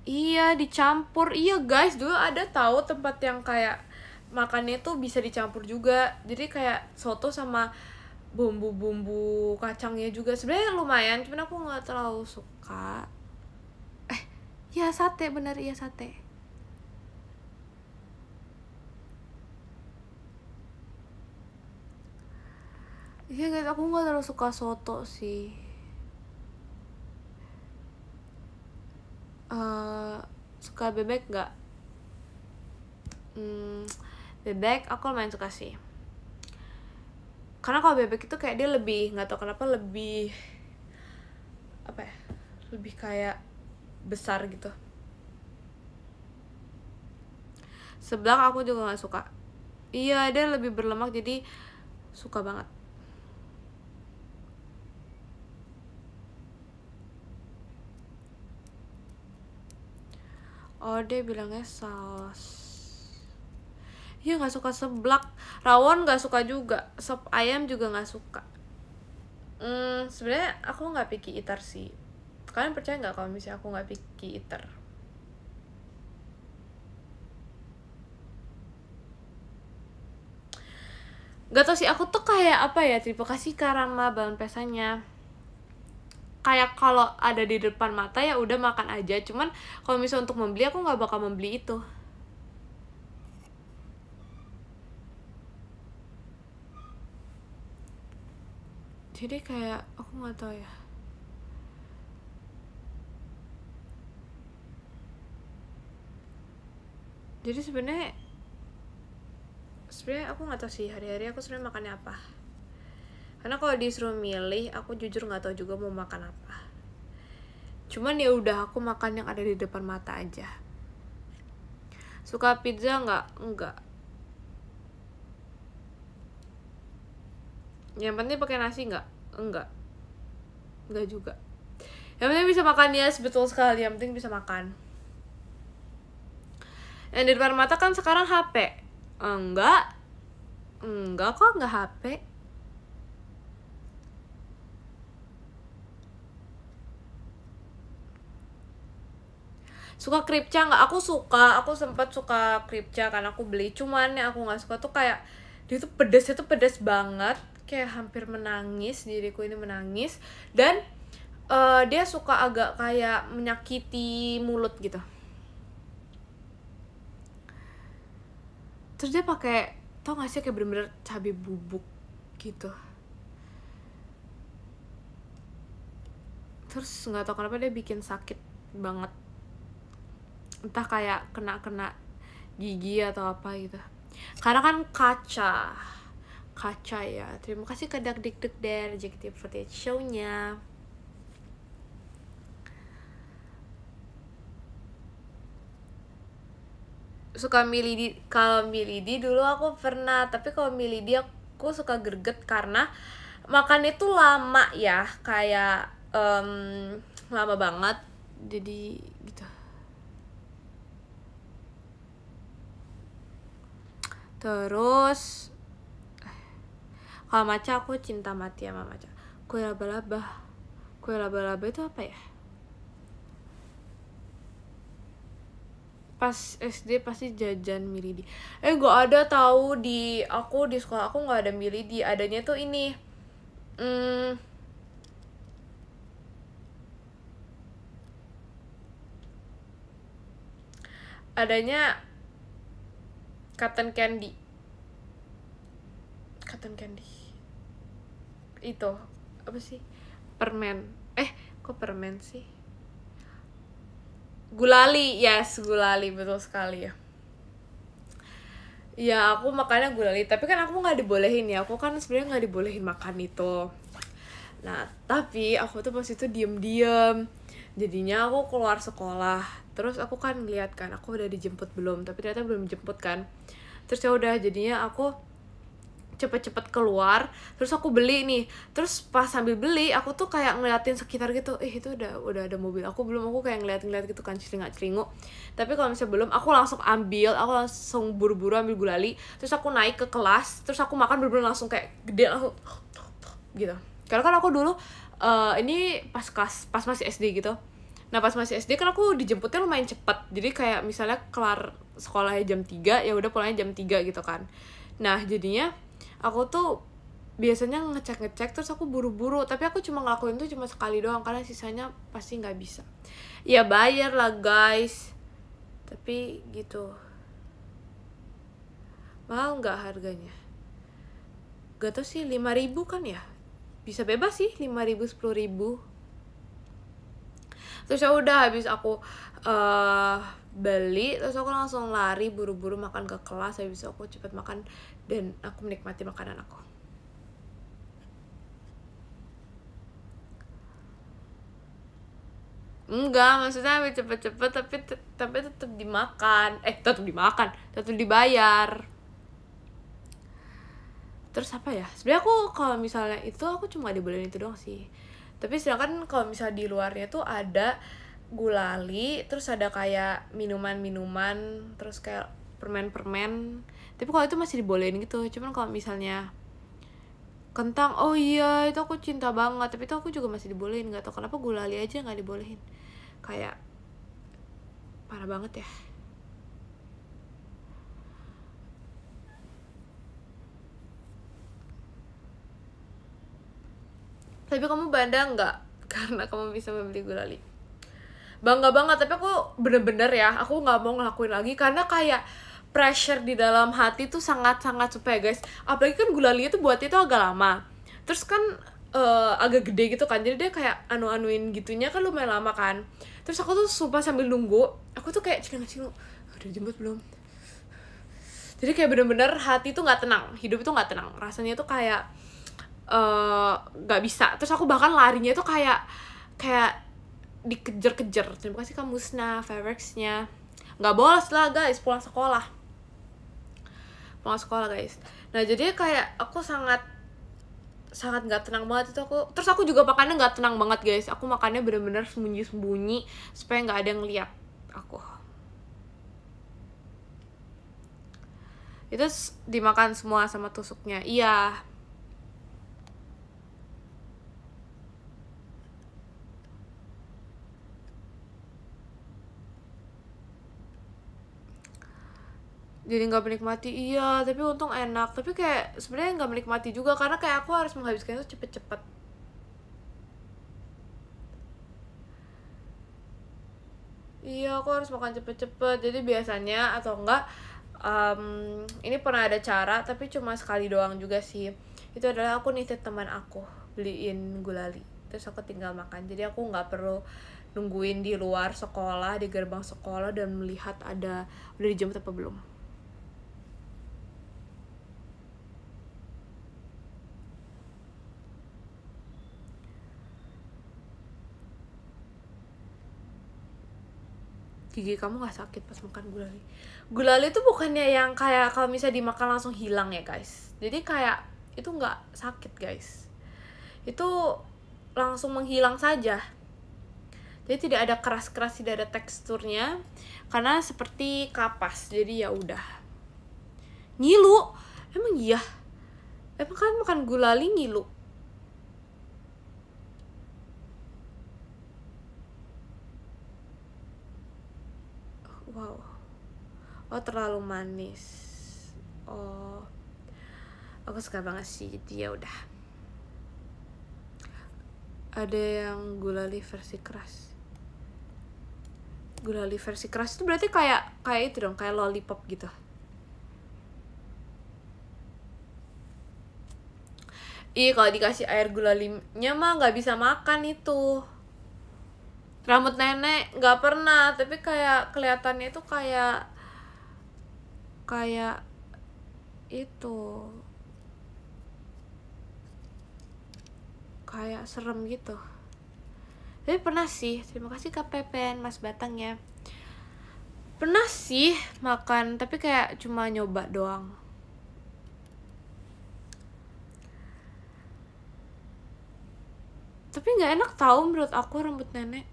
Iya, dicampur. Iya guys, dulu ada tahu tempat yang kayak makannya tuh bisa dicampur juga. Jadi kayak soto sama bumbu-bumbu kacangnya juga. Sebenarnya lumayan, cuman aku nggak terlalu suka. Ya sate, bener, iya sate. Iya guys, aku nggak terlalu suka soto sih. Suka bebek nggak? Bebek aku lumayan suka sih. Karena kalau bebek itu kayak dia lebih, nggak tau kenapa lebih apa ya, lebih kayak besar gitu. Seblak aku juga nggak suka. Iya, dia lebih berlemak, jadi suka banget. Oh, dia bilangnya saus. Iya, nggak suka seblak. Rawon nggak suka juga. Sop ayam juga nggak suka. Sebenarnya aku nggak picky eater sih. Kalian percaya nggak kalau misalnya aku nggak picky eater? Gak tau sih, aku tuh kayak apa ya, terima kasih Karama balon pesanya. Kayak kalau ada di depan mata ya udah makan aja. Cuman kalau misalnya untuk membeli, aku nggak bakal membeli itu. Jadi kayak aku nggak tahu ya. Jadi sebenarnya aku nggak tahu sih hari-hari aku sebenarnya makannya apa. Karena kalau disuruh milih, aku jujur nggak tahu juga mau makan apa. Cuman ya udah, aku makan yang ada di depan mata aja. Suka pizza nggak? Enggak. Yang penting pakai nasi nggak? Enggak juga. Yang penting bisa makan, ya betul sekali. Yang penting bisa makan. Yang di depan mata kan sekarang HP. Enggak kok, enggak HP. Suka kripca nggak? Aku suka. Aku sempat suka kripca karena aku beli. Cuman yang aku nggak suka tuh kayak dia tuh pedesnya tuh pedas banget, kayak hampir menangis, diriku ini menangis. Dan dia suka agak kayak menyakiti mulut gitu. Terus dia pakai, tau gak sih, kayak bener-bener cabai bubuk gitu. Terus nggak tau kenapa dia bikin sakit banget. Entah kayak kena gigi atau apa gitu. Karena kan kaca ya. Terima kasih Kadak Dikduk dari JKT48 show-nya. Suka Milidi. Kalau Milidi dulu aku pernah, tapi kalau Milidi aku suka greget karena makannya tuh lama ya, kayak lama banget, jadi gitu. Terus kalau matcha aku cinta mati sama matcha. Kue laba-laba itu apa ya? Pas SD pasti jajan Milidi. Gak ada tahu di sekolah aku nggak ada Milidi. Adanya tuh ini adanya Cotton Candy itu apa sih, permen, kok permen sih, gulali, yes, gulali, betul sekali ya. Ya aku makannya gulali, tapi kan aku nggak dibolehin ya, aku kan sebenarnya nggak dibolehin makan itu. Nah tapi aku tuh pas itu diem-diem, jadinya aku keluar sekolah, terus aku kan ngeliat kan aku udah dijemput belum, tapi ternyata belum dijemput kan. Terus ya udah, jadinya aku cepet-cepet keluar, terus aku beli nih. Terus pas sambil beli aku tuh kayak ngeliatin sekitar gitu, itu udah ada mobil, aku belum, aku kayak ngeliat gitu kan, celingak-celinguk. Tapi kalau misalnya belum, aku langsung buru-buru ambil gulali, terus aku naik ke kelas, terus aku makan bener-bener langsung kayak gede, langsung gitu. Karena kan aku dulu ini pas masih SD gitu. Nah pas masih SD kan aku dijemputnya lumayan cepet, jadi kayak misalnya kelar sekolahnya jam 3, ya udah pulangnya jam 3 gitu kan. Nah jadinya aku tuh biasanya ngecek terus aku buru-buru, tapi aku cuma ngelakuin tuh cuma sekali doang, karena sisanya pasti nggak bisa. Ya bayar lah guys, tapi gitu. Mahal nggak harganya? Gak tau sih, 5.000 kan ya, bisa bebas sih 5.000 10.000. Terus ya udah, habis aku beli, terus aku langsung lari buru-buru makan ke kelas. Habis itu aku cepet makan dan aku menikmati makanan aku. Enggak, maksudnya ambil cepet-cepet tapi tetap dimakan. Tetap dibayar. Terus apa ya? Sebenarnya aku kalau misalnya itu aku cuma dibolehin itu doang sih. Tapi sedangkan kalau misalnya di luarnya tuh ada gulali, terus ada kayak minuman-minuman, terus kayak permen-permen. Tapi kalau itu masih dibolehin gitu. Cuman kalau misalnya kentang, oh iya itu aku cinta banget, tapi itu aku juga masih dibolehin. Gak tau kenapa gulali aja gak dibolehin. Kayak parah banget ya. Tapi kamu bangga nggak karena kamu bisa membeli gulali? Bangga banget, tapi aku bener-bener ya, aku nggak mau ngelakuin lagi karena kayak pressure di dalam hati tuh sangat-sangat supaya guys. Apalagi kan gulali itu buatnya tuh agak lama, terus kan agak gede gitu kan, jadi dia kayak anu-anuin gitunya kan lumayan lama kan. Terus aku tuh sumpah sambil nunggu, aku tuh kayak cilung-cilung, udah dijemput belum? Jadi kayak bener-bener hati tuh nggak tenang, hidup itu nggak tenang, rasanya tuh kayak nggak bisa. Terus aku bahkan larinya tuh kayak dikejar-kejar. Terima kasih Kak Musna Fireworks-nya. Nggak bolos lah guys, pulang sekolah guys. Nah jadi kayak aku sangat nggak tenang banget itu aku. Terus aku juga makannya nggak tenang banget guys, aku makannya bener-bener sembunyi supaya nggak ada yang lihat aku. Itu dimakan semua sama tusuknya, iya. Jadi nggak menikmati, iya, tapi untung enak. Tapi kayak sebenarnya nggak menikmati juga karena kayak aku harus menghabiskan itu cepet-cepet. Iya, aku harus makan cepet-cepet. Jadi biasanya atau enggak ini pernah ada cara tapi cuma sekali doang juga sih. Itu adalah aku nitip teman aku beliin gulali, terus aku tinggal makan. Jadi aku nggak perlu nungguin di luar sekolah, di gerbang sekolah dan melihat ada udah dijemput apa belum. Gigi kamu nggak sakit pas makan gulali? Gulali itu bukannya yang kayak kalau misalnya dimakan langsung hilang ya guys. Jadi kayak itu nggak sakit guys. Itu langsung menghilang saja. Jadi tidak ada keras-keras, tidak ada teksturnya karena seperti kapas. Jadi ya udah. Ngilu? Emang iya? Emang kan makan gulali ngilu? Wow. Oh terlalu manis. Oh, aku suka banget sih. Jadi ya udah. Ada yang gulali versi keras. Gulali versi keras itu berarti kayak itu dong, kayak lollipop gitu. Ih, kalau dikasih air gulalinya mah nggak bisa makan itu. Rambut nenek nggak pernah, tapi kayak kelihatannya itu kayak itu, kayak serem gitu. Tapi pernah sih, terima kasih Kak Pepen, Mas Batang ya. Pernah sih makan, tapi kayak cuma nyoba doang. Tapi nggak enak tahu menurut aku rambut nenek.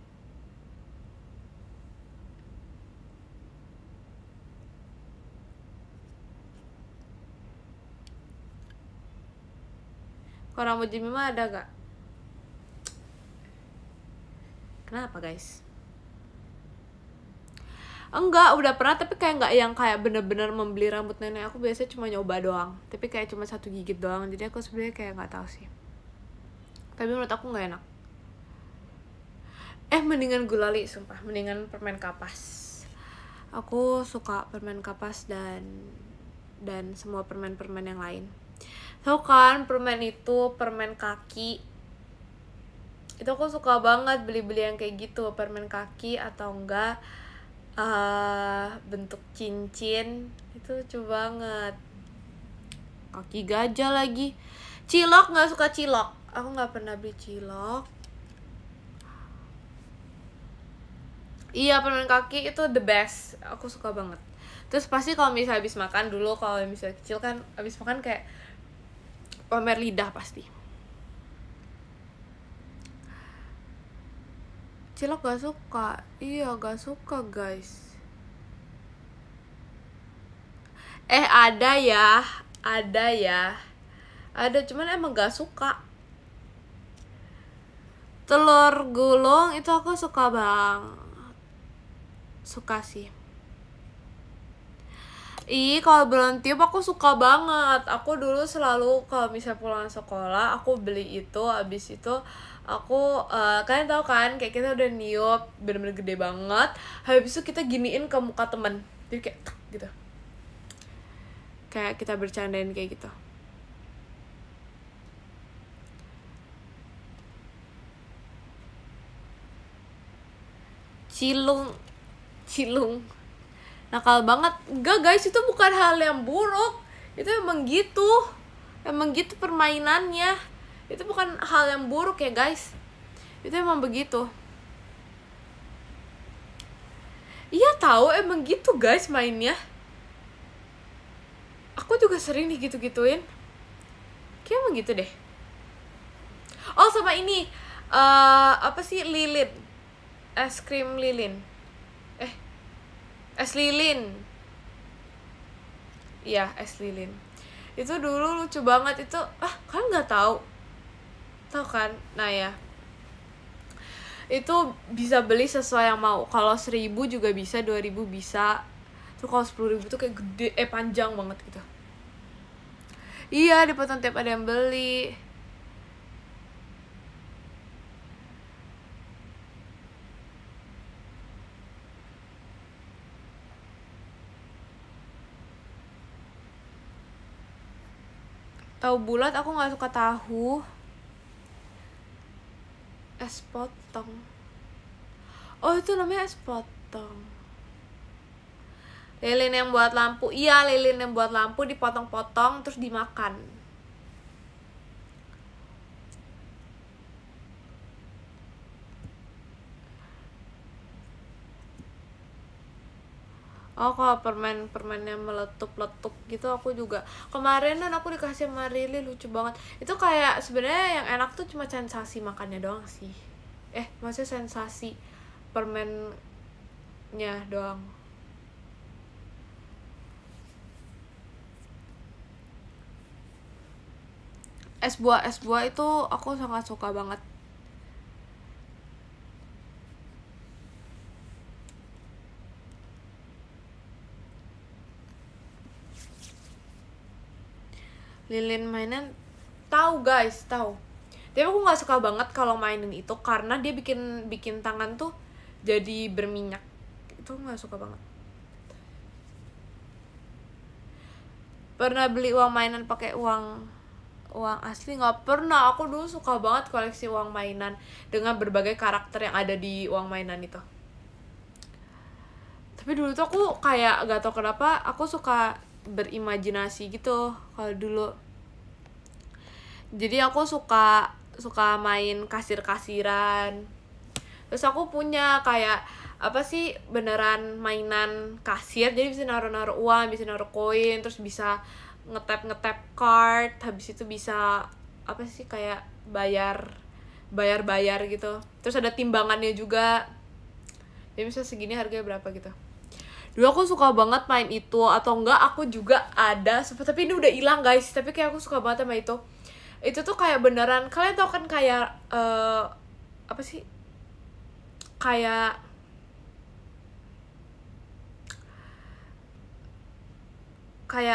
Kalau rambut Jemima ada gak? Kenapa guys? Enggak, udah pernah tapi kayak nggak yang kayak bener-bener membeli rambut nenek. Aku biasanya cuma nyoba doang, tapi kayak cuma 1 gigit doang. Jadi aku sebenarnya kayak nggak tahu sih. Tapi menurut aku nggak enak. Mendingan gulali, sumpah. Mendingan permen kapas. Aku suka permen kapas dan semua permen-permen yang lain. Tahu kan permen itu, permen kaki. Itu aku suka banget beli-beli yang kayak gitu, permen kaki atau enggak bentuk cincin. Itu lucu banget. Kaki gajah lagi. Cilok, nggak suka cilok. Aku nggak pernah beli cilok. Iya, permen kaki itu the best. Aku suka banget. Terus pasti kalau misalnya habis makan dulu, kalau misalnya kecil kan habis makan kayak pamer lidah pasti. Cilok gak suka. Iya, gak suka guys. Ada ya. Ada, cuman emang gak suka. Telur gulung itu aku suka suka sih. Kalau balon tiup aku suka banget. Aku dulu selalu kalau misalnya pulang sekolah aku beli itu. Abis itu aku kalian tahu kan kayak kita udah niup bener-bener gede banget. Habis itu kita giniin ke muka temen. Jadi kayak gitu. Kayak kita bercandain kayak gitu. Cilung nakal banget. Enggak guys, itu bukan hal yang buruk. Itu emang gitu permainannya. Itu bukan hal yang buruk ya guys. Itu emang begitu. Iya tahu, emang gitu guys mainnya. Aku juga sering digitu-gituin. Kayak emang gitu deh. Oh sama ini apa sih, lilin. Es krim lilin. Es lilin. Iya, es lilin. Itu dulu lucu banget itu. Kalian nggak tahu? Tahu kan? Nah ya. Itu bisa beli sesuai yang mau. Kalau 1.000 juga bisa, 2.000 bisa. Terus kalau 10.000 tuh kayak gede, panjang banget gitu. Iya, dipotong tiap ada yang beli. Tahu bulat aku nggak suka tahu. Es potong. Oh itu namanya es potong. Lilin yang buat lampu. Iya, lilin yang buat lampu dipotong-potong terus dimakan. Oh, kalau permennya meletup-letup gitu aku juga. Kemarinan aku dikasih sama Rili, lucu banget. Itu kayak sebenarnya yang enak tuh cuma sensasi makannya doang sih. Maksudnya sensasi permennya doang. Es buah itu aku sangat suka banget. Lilin mainan, tahu guys, tahu. Tapi aku nggak suka banget kalau mainin itu karena dia bikin bikin tangan tuh jadi berminyak. Itu nggak suka banget. Pernah beli uang mainan pakai uang asli? Nggak pernah. Aku dulu suka banget koleksi uang mainan dengan berbagai karakter yang ada di uang mainan itu. Tapi dulu tuh aku kayak gak tau kenapa aku suka berimajinasi gitu kalau dulu. Jadi aku suka main kasir-kasiran. Terus aku punya kayak apa sih, beneran mainan kasir, jadi bisa naruh uang, bisa naruh koin, terus bisa ngetap card, habis itu bisa apa sih, kayak bayar gitu. Terus ada timbangannya juga, jadi bisa segini harganya berapa gitu. Dulu aku suka banget main itu. Atau enggak aku juga ada, tapi ini udah hilang guys, tapi kayak aku suka banget sama itu. Itu tuh kayak beneran, kalian tau kan kayak apa sih, kayak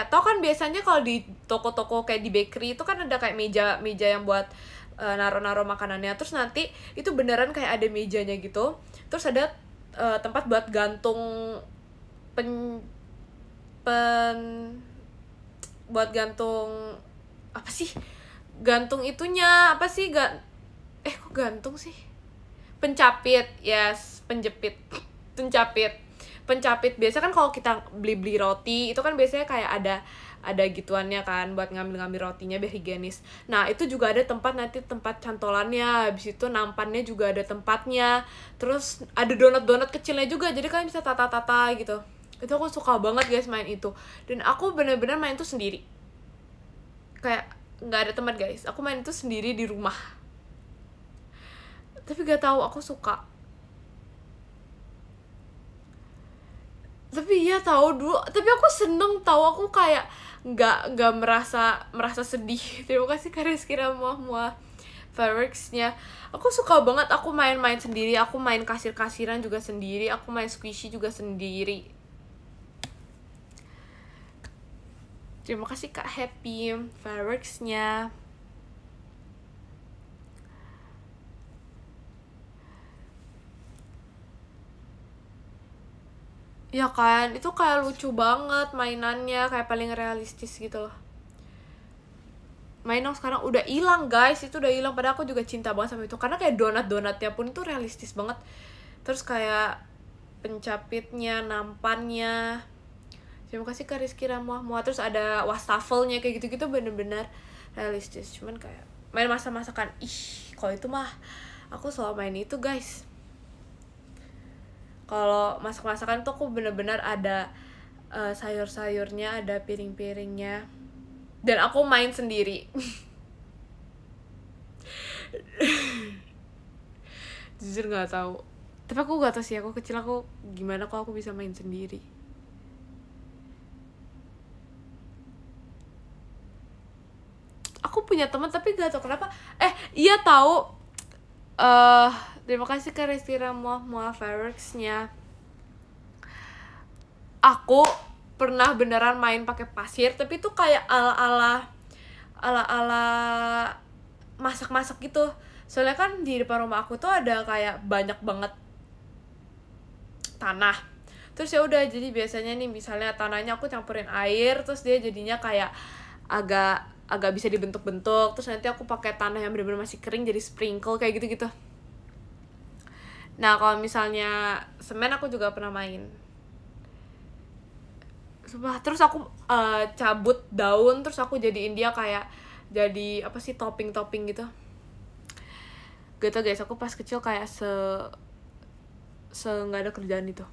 tau kan biasanya kalau di toko-toko kayak di bakery itu kan ada kayak meja yang buat naruh makanannya. Terus nanti itu beneran kayak ada mejanya gitu, terus ada tempat buat gantung buat gantung apa sih, gantung itunya apa sih, kok gantung sih, pencapit, yes, pencapit. Biasa kan kalau kita beli roti itu kan biasanya kayak ada gituannya kan buat ngambil rotinya biar higienis. Nah itu juga ada tempat cantolannya, habis itu nampannya juga ada tempatnya, terus ada donat kecilnya juga, jadi kalian bisa tata gitu. Itu aku suka banget guys main itu, dan aku bener-bener main itu sendiri, kayak nggak ada teman guys, aku main itu sendiri di rumah. Tapi gak tahu, aku suka. Tapi ya tahu dulu, tapi aku seneng tahu, aku kayak nggak merasa sedih. Terima kasih Kariskira Muah fireworksnya. Aku suka banget, aku main sendiri, aku main kasir-kasiran juga sendiri, aku main squishy juga sendiri. Terima kasih Kak Happy fireworksnya. Ya kan, itu kayak lucu banget mainannya, kayak paling realistis gitu loh. Mainan sekarang udah hilang guys, itu udah hilang, padahal aku juga cinta banget sama itu karena kayak donatnya pun itu realistis banget. Terus kayak pencapitnya, nampannya. Terima kasih Kak Rizky Ramuah. Terus ada wastafelnya kayak gitu-gitu, bener-bener realistis. Cuman kayak main masak-masakan, kalau itu mah aku selalu main itu guys. Kalau masak-masakan tuh aku bener-bener ada sayur-sayurnya, ada piring-piringnya, dan aku main sendiri. Jujur nggak tahu, tapi aku nggak tahu sih, aku kecil aku gimana kalau aku bisa main sendiri. Aku punya teman tapi nggak tahu kenapa. Iya tahu. Terima kasih Kak Restira Muah fireworksnya. Aku pernah beneran main pakai pasir, tapi itu kayak ala masak-masak gitu. Soalnya kan di depan rumah aku tuh ada kayak banyak banget tanah. Terus ya udah, jadi biasanya nih misalnya tanahnya aku campurin air, terus dia jadinya kayak agak bisa dibentuk-bentuk. Terus nanti aku pakai tanah yang bener-bener masih kering jadi sprinkle kayak gitu-gitu. Nah kalau misalnya semen aku juga pernah main. Terus aku cabut daun, terus aku jadiin dia kayak jadi apa sih, topping gitu. Gitu guys, aku pas kecil kayak nggak ada kerjaan itu.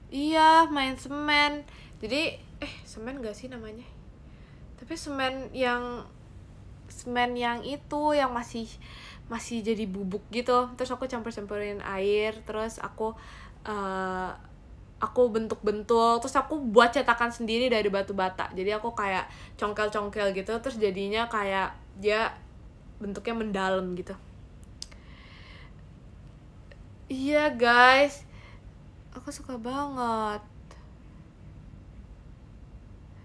Iya, main semen. Jadi semen gak sih namanya? Tapi semen yang itu yang masih masih jadi bubuk gitu. Terus aku campur-campurin air, terus aku bentuk-bentuk, terus aku buat cetakan sendiri dari batu bata. Jadi aku kayak congkel-congkel gitu, terus jadinya kayak dia bentuknya mendalam gitu. Iya guys, aku suka banget.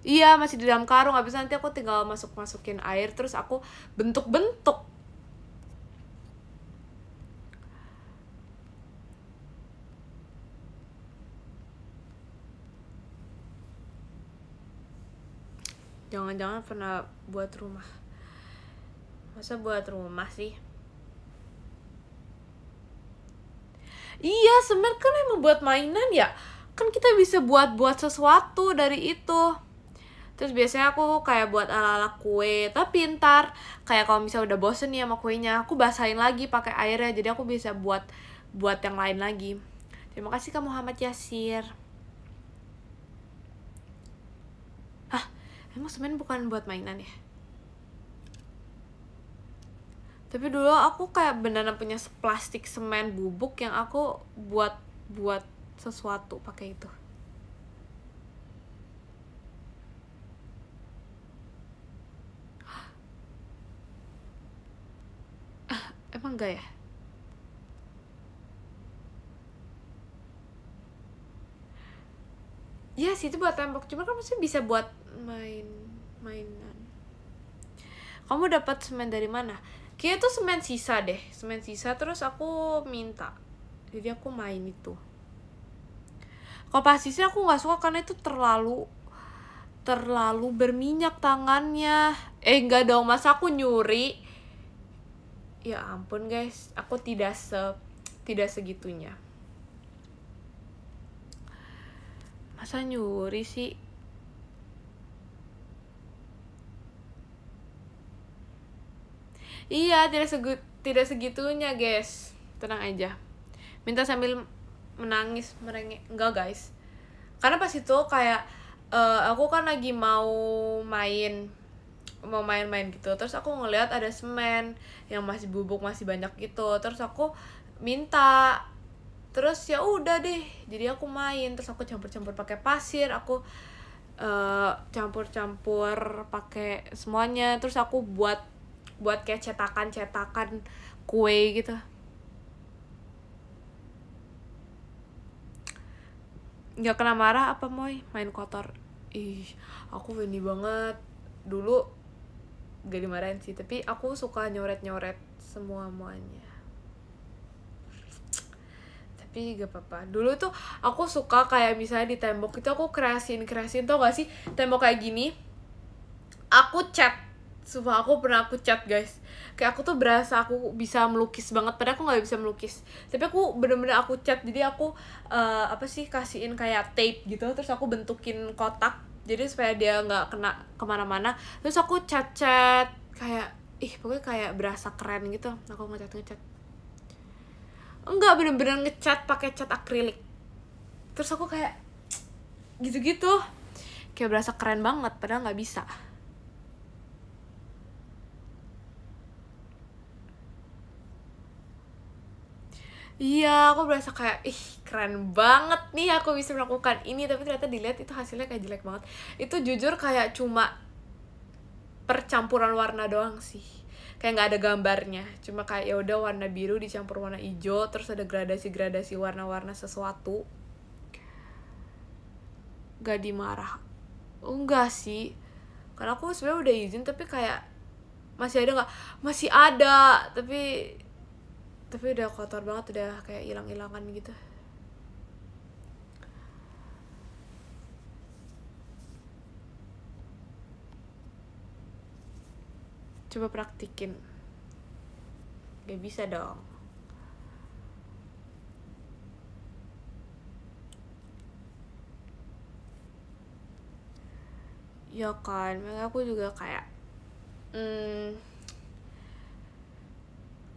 Iya, masih di dalam karung. Habis nanti aku tinggal masukin air, terus aku bentuk-bentuk. Jangan-jangan pernah buat rumah. Masa buat rumah sih? Iya, sebenarnya kan emang buat mainan ya. Kan kita bisa buat sesuatu dari itu. Terus biasanya aku kayak buat ala-ala kue, tapi ntar kayak kalau misalnya udah bosen nih sama kuenya, aku basahin lagi pakai airnya, jadi aku bisa buat yang lain lagi. Terima kasih Kak Muhammad Yasir. Hah, emang semen bukan buat mainan ya? Tapi dulu aku kayak beneran punya plastik semen bubuk yang aku buat sesuatu pakai itu. Emang enggak ya? Iya sih, itu buat tembok, cuma kan maksudnya bisa buat mainan. Kamu dapat semen dari mana? Kayaknya tuh semen sisa deh, semen sisa, terus aku minta, jadi aku main itu. Kalau pastisnya aku nggak suka karena itu terlalu berminyak tangannya. Enggak dong, masa aku nyuri? Ya ampun guys, aku tidak segitunya. Masa nyuri sih? Iya, tidak segitunya guys. Tenang aja. Minta sambil menangis, merengek. Enggak guys. Karena pas itu kayak aku kan lagi mau main-main gitu. Terus aku ngeliat ada semen yang masih bubuk, masih banyak gitu. Terus aku minta, terus ya udah deh, jadi aku main, terus aku campur-campur pakai pasir, aku campur-campur pakai semuanya, terus aku buat kayak cetakan kue gitu. Nggak kena marah apa Moy? Main kotor. Ih, aku ini banget. Dulu gak dimarahin sih, tapi aku suka nyoret-nyoret semuanya. Tapi gak apa-apa. Dulu tuh aku suka kayak misalnya di tembok itu aku kreasiin, tau gak sih tembok kayak gini, aku cat. Sumpah aku pernah aku cat guys. Kayak aku tuh berasa aku bisa melukis banget, padahal aku gak bisa melukis. Tapi aku bener-bener aku cat, jadi aku kasihin kayak tape gitu, terus aku bentukin kotak, jadi supaya dia gak kena kemana-mana. Terus aku cat-cat kayak, pokoknya kayak berasa keren gitu. Aku ngecat. Enggak, bener-bener ngecat pakai cat akrilik. Terus aku kayak gitu-gitu, kayak berasa keren banget, padahal gak bisa. Iya, aku berasa kayak, keren banget nih aku bisa melakukan ini. Tapi ternyata dilihat itu hasilnya kayak jelek banget. Itu jujur kayak cuma percampuran warna doang sih. Kayak nggak ada gambarnya. Cuma kayak ya udah warna biru dicampur warna hijau, terus ada gradasi warna-warna sesuatu. Gak dimarah. Enggak sih. Karena aku sebenarnya udah izin, tapi kayak masih ada nggak? Masih ada, tapi udah kotor banget, udah kayak hilang-hilangan gitu. Coba praktikin. Gak bisa dong. Ya kan, makanya aku juga kayak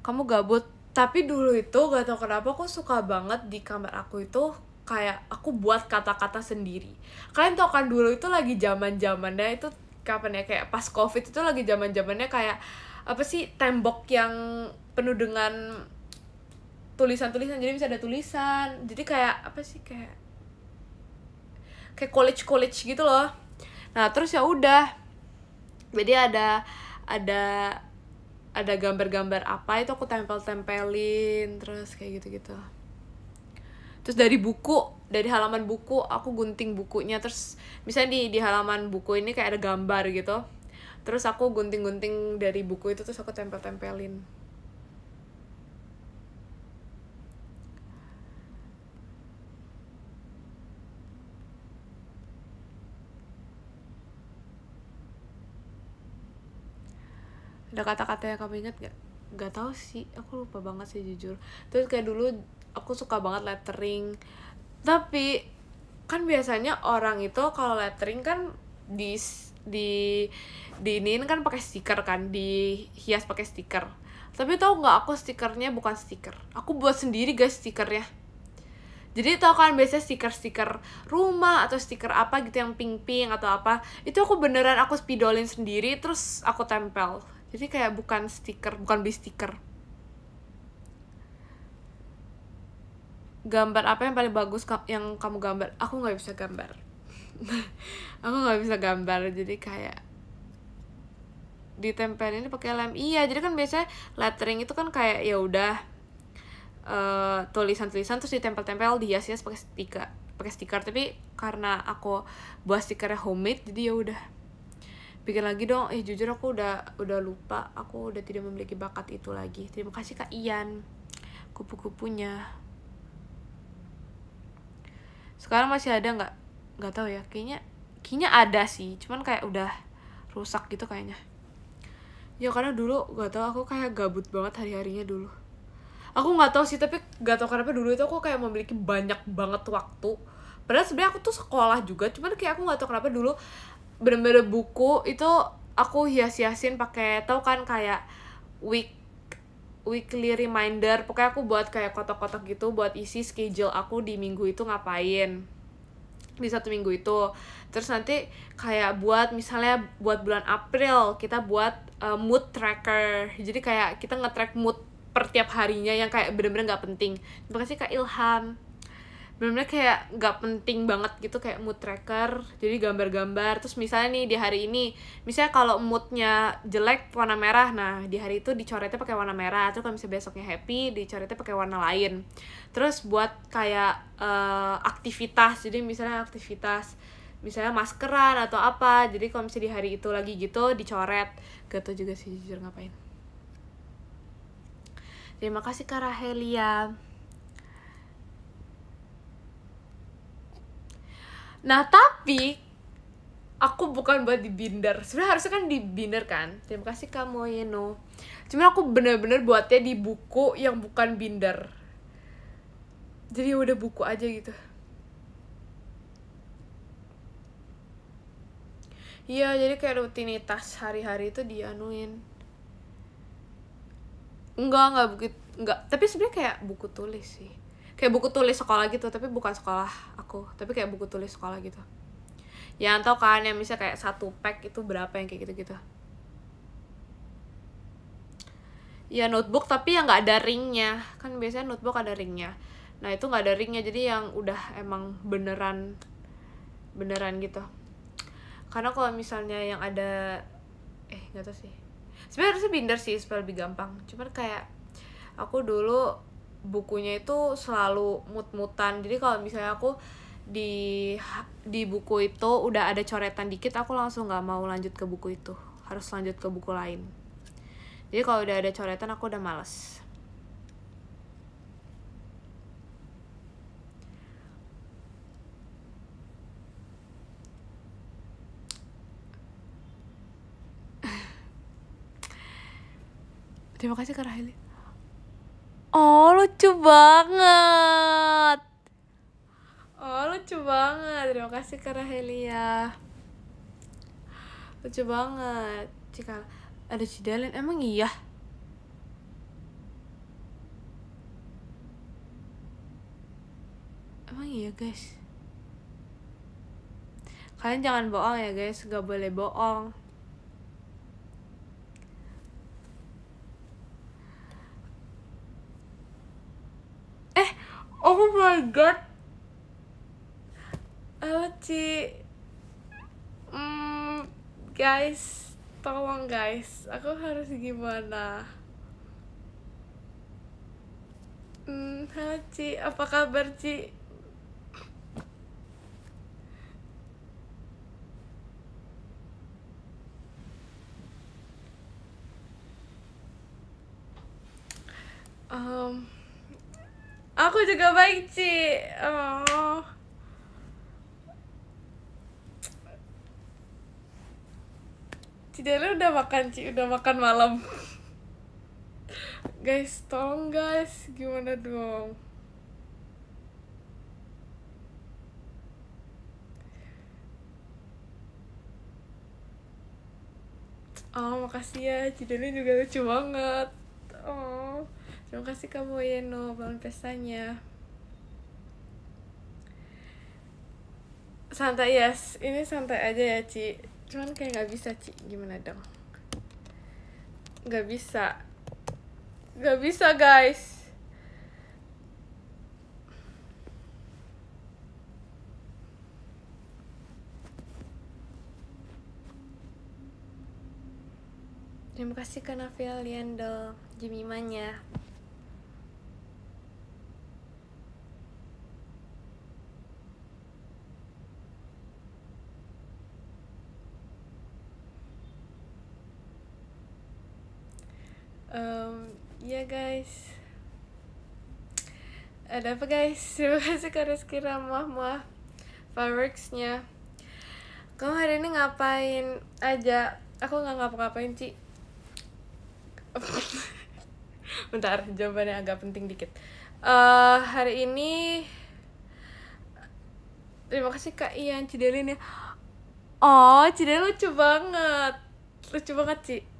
kamu gabut. Tapi dulu itu gak tau kenapa aku suka banget di kamar aku itu kayak aku buat kata-kata sendiri. Kalian tau kan dulu itu lagi zaman-zamannya itu kapan ya, kayak pas covid itu lagi zaman-zamannya kayak apa sih, tembok yang penuh dengan tulisan-tulisan, jadi bisa ada tulisan, jadi kayak apa sih, kayak college gitu loh. Nah terus ya udah, jadi ada ada gambar-gambar apa itu aku tempelin terus kayak gitu. Terus dari halaman buku aku gunting bukunya, terus misalnya di halaman buku ini kayak ada gambar gitu, terus aku gunting-gunting dari buku itu, terus aku tempelin. Ada kata-kata yang kamu ingat gak tahu sih, aku lupa banget sih jujur. Terus kayak dulu aku suka banget lettering, tapi kan biasanya orang itu kalau lettering kan di iniin kan pakai stiker kan, dihias pakai stiker. Tapi tau nggak, aku stikernya bukan stiker, aku buat sendiri guys stikernya. Jadi tau kan biasanya stiker rumah atau stiker apa gitu yang pink atau apa, itu aku beneran aku spidolin sendiri terus aku tempel. Jadi kayak bukan beli stiker. Gambar apa yang paling bagus yang kamu gambar? Aku nggak bisa gambar. Aku nggak bisa gambar, jadi kayak ditempelin ini pakai lem. Iya, jadi kan biasanya lettering itu kan kayak ya udah tulisan-tulisan terus ditempel-tempel, dihias-hias pakai stiker. Tapi karena aku buat stikernya homemade, jadi ya udah bikin lagi dong. Jujur aku udah lupa, aku udah tidak memiliki bakat itu lagi. Terima kasih Kak Ian kupu-kupunya. Sekarang masih ada nggak tahu ya, kayaknya ada sih, cuman kayak udah rusak gitu kayaknya ya, karena dulu nggak tahu, aku kayak gabut banget hari-harinya dulu. Aku nggak tahu sih, tapi nggak tahu kenapa dulu itu aku kayak memiliki banyak banget waktu, padahal sebenarnya aku tuh sekolah juga, cuman kayak aku nggak tahu kenapa dulu bener-bener buku itu aku hias-hiasin pakai, tau kan kayak weekly reminder. Pokoknya aku buat kayak kotak-kotak gitu buat isi schedule aku di minggu itu ngapain, di satu minggu itu. Terus nanti kayak buat misalnya buat bulan April kita buat mood tracker, jadi kayak kita nge-track mood per tiap harinya yang kayak bener-bener gak penting. Terima kasih Kak Ilham. Bener-bener kayak gak penting banget gitu, kayak mood tracker, jadi gambar-gambar. Terus misalnya nih di hari ini, misalnya kalau moodnya jelek warna merah, nah di hari itu dicoretnya pakai warna merah. Terus kalau misalnya besoknya happy, dicoretnya pakai warna lain. Terus buat kayak aktivitas, jadi misalnya misalnya maskeran atau apa, jadi kalau misalnya di hari itu lagi gitu dicoret. Gak tau juga sih jujur ngapain. Terima kasih Kak Rahelia. Nah tapi aku bukan buat di binder, sebenarnya harusnya kan di binder kan. Terima kasih Kak Moyeno. Cuman aku bener-bener buatnya di buku yang bukan binder, jadi udah buku aja gitu. Iya, jadi kayak rutinitas hari-hari itu dianuin. Enggak, tapi sebenarnya kayak buku tulis sih, kayak buku tulis sekolah gitu, tapi bukan sekolah aku, tapi kayak buku tulis sekolah gitu. Yang tau kan yang misalnya kayak 1 pack itu berapa, yang kayak gitu-gitu. Ya notebook tapi yang nggak ada ringnya, kan biasanya notebook ada ringnya. Nah itu nggak ada ringnya, jadi yang udah emang beneran gitu. Karena kalau misalnya yang ada nggak tahu sih, sebenarnya harusnya binder sih supaya lebih gampang. Cuman kayak aku dulu bukunya itu selalu mut-mutan, jadi kalau misalnya aku di buku itu udah ada coretan dikit, aku langsung nggak mau lanjut ke buku itu, harus lanjut ke buku lain. Jadi kalau udah ada coretan aku udah males. Terima kasih Kak Raheli. Oh lucu banget. Terima kasih Kak Rahelia. Lucu banget. Cikal ada Cidalen, emang iya? Emang iya guys, kalian jangan bohong ya guys, gak boleh bohong. Oh my god, halo Ci. Guys, tolong guys, aku harus gimana? Halo Ci, apa kabar Ci? Aku juga baik Ci. Oh. Ci Dele udah makan Ci, udah makan malam. Guys, tolong guys, gimana dong? Oh, makasih ya, Ci Dele juga lucu banget. Oh, terima kasih kamu Yeno, bangun pestanya. Santai yes, ini santai aja ya Ci. Cuman kayak nggak bisa Ci, gimana dong? Nggak bisa guys. Terima kasih Kak Nafil, Liando, Jimimanya. Ya guys, ada apa guys? Terima kasih Kak Rizky Ramah fireworksnya. Kamu hari ini ngapain aja? Aku nggak ngapa-ngapain Ci. Bentar, jawabannya agak penting dikit. Hari ini terima kasih Kak Ian Cidelin ya. Oh, Cidelin lucu banget Ci.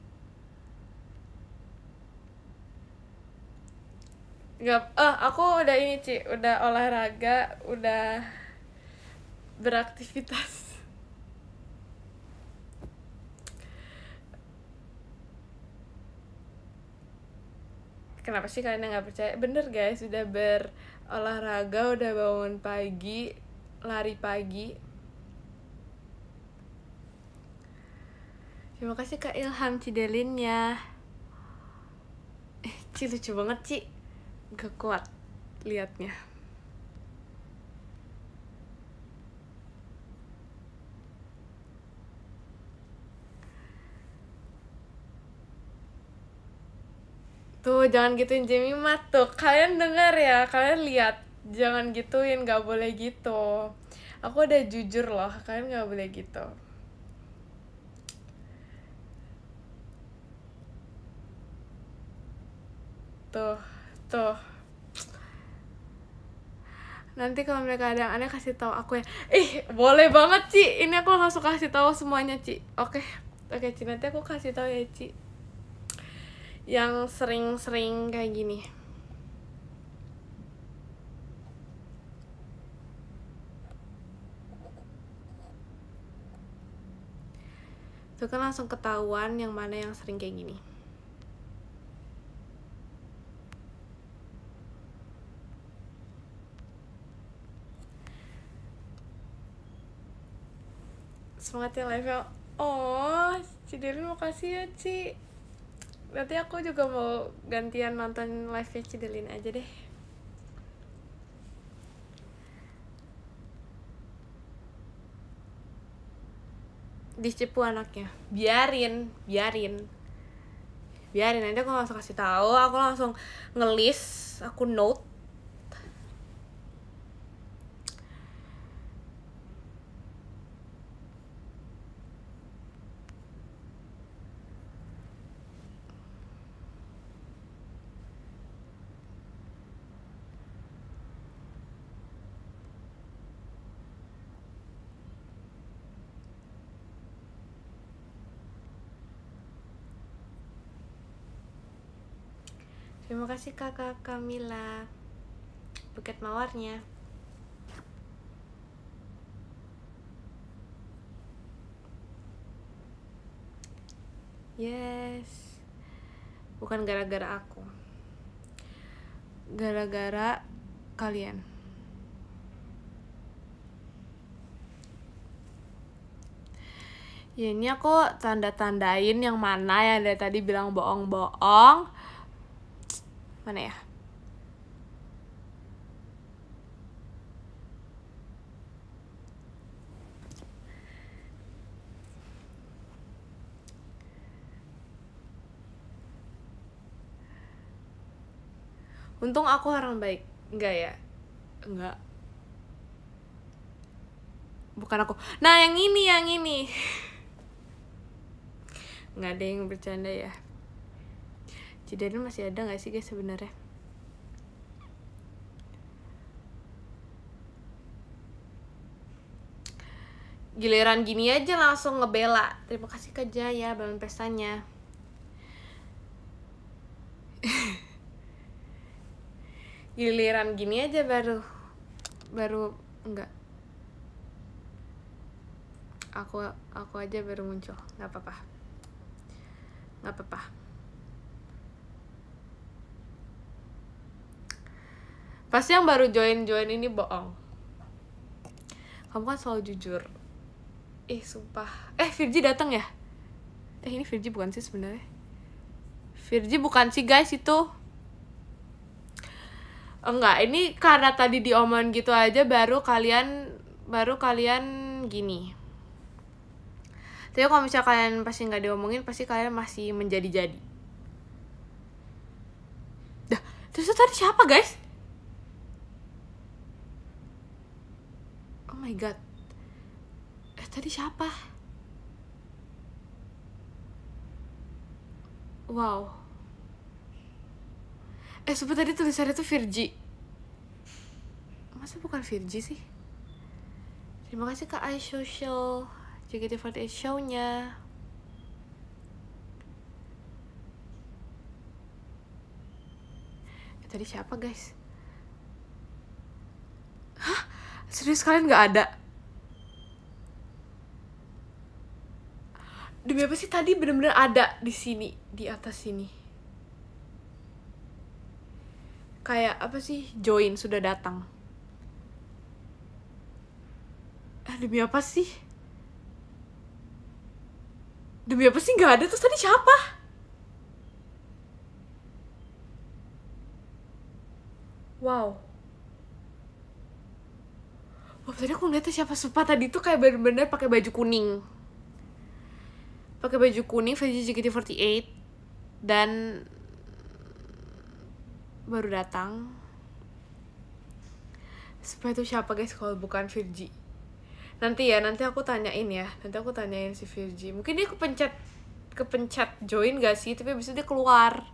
Nggak, aku udah ini Ci, udah olahraga, udah beraktivitas. Kenapa sih kalian nggak percaya? Bener guys, udah berolahraga, udah bangun pagi, lari pagi. Terima kasih Kak Ilham Cidelin ya. Ci lucu banget Ci, gak kuat liatnya. Tuh, jangan gituin Jemima tuh. Kalian dengar ya, kalian lihat. Jangan gituin, gak boleh gitu. Aku udah jujur loh, kalian gak boleh gitu. Tuh. Nanti kalau mereka ada yang aneh kasih tahu aku ya. Boleh banget Ci. Ini aku langsung kasih tahu semuanya Ci. Oke Ci, nanti aku kasih tahu ya Ci. Yang sering-sering kayak gini. Itu kan langsung ketahuan yang mana yang sering kayak gini. Semangat ya live-nya. Oh, Cidelin makasih ya Ci. Nanti aku juga mau gantian nonton live-nya Cidelin aja deh. Dicipu anaknya. Biarin. Nanti aku langsung kasih tahu. Aku langsung ngelis, aku note. Terima kasih kakak Kamila, buket mawarnya. Yes. Bukan gara-gara aku. Gara-gara kalian. Ya ini aku tanda-tandain yang mana yang dari tadi bilang bohong-bohong. Mana ya? Untung aku orang baik. Enggak ya? Enggak. Bukan aku. Nah, yang ini. Nggak ada yang bercanda ya. Cidaden masih ada nggak sih guys sebenarnya? Giliran gini aja langsung ngebela. Terima kasih Kak Jaya balon pestanya. Giliran gini aja baru enggak. Aku aja baru muncul. Nggak apa-apa. Pasti yang baru join ini bohong. Kamu kan selalu jujur. Sumpah. Virgi datang ya? Ini Virgi bukan sih sebenarnya? Virgi bukan sih guys itu. Enggak, ini karena tadi diomongin gitu aja baru kalian gini. Tapi kalau misalnya kalian pasti nggak diomongin, pasti kalian masih menjadi-jadi. Dah, terus tadi siapa guys? Oh my god. Tadi siapa? Wow. Sumpah tadi tulisannya tuh Virgi. Masa bukan Virgi sih? Terima kasih Kak iSocial JKT48 show-nya. Tadi siapa guys? Hah? Serius kalian gak ada? Demi apa sih tadi bener-bener ada di sini, di atas sini. Kayak apa sih? Join sudah datang. Demi apa sih? Demi apa sih nggak ada? Terus tadi siapa? Wow. Wah, tadi aku ngeliatnya siapa sumpah tadi tuh kayak bener-bener pakai baju kuning. Versi JKT48 dan baru datang. Supaya itu siapa guys kalau bukan Virgi? Nanti aku tanyain ya. Si Virgi. Mungkin dia kepencet join gak sih? Tapi abis itu dia keluar.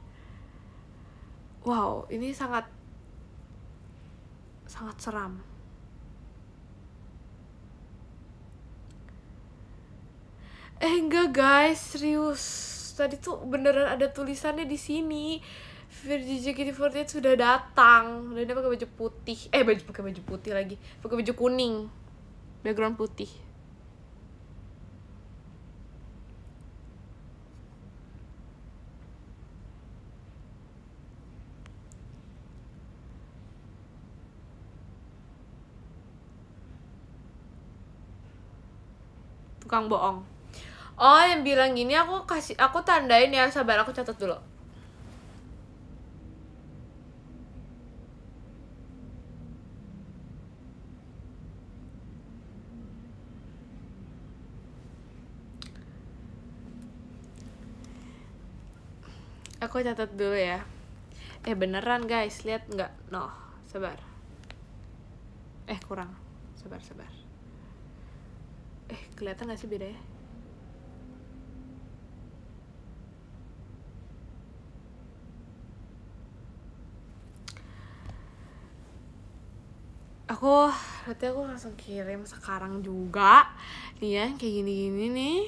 Wow, ini sangat seram. Enggak guys, serius. Tadi tuh beneran ada tulisannya di sini. Virgi JKT48 sudah datang. Dan dia pakai baju putih. Pakai baju putih lagi. Pakai baju kuning. Background putih. Tukang bohong. Oh, yang bilang gini aku tandain ya, sabar aku catat dulu. Aku catat dulu ya. Beneran guys, lihat nggak? No, sabar. Kurang. Sabar. Kelihatan nggak sih bedanya? Berarti aku langsung kirim sekarang juga. Nih ya, kayak gini-gini nih.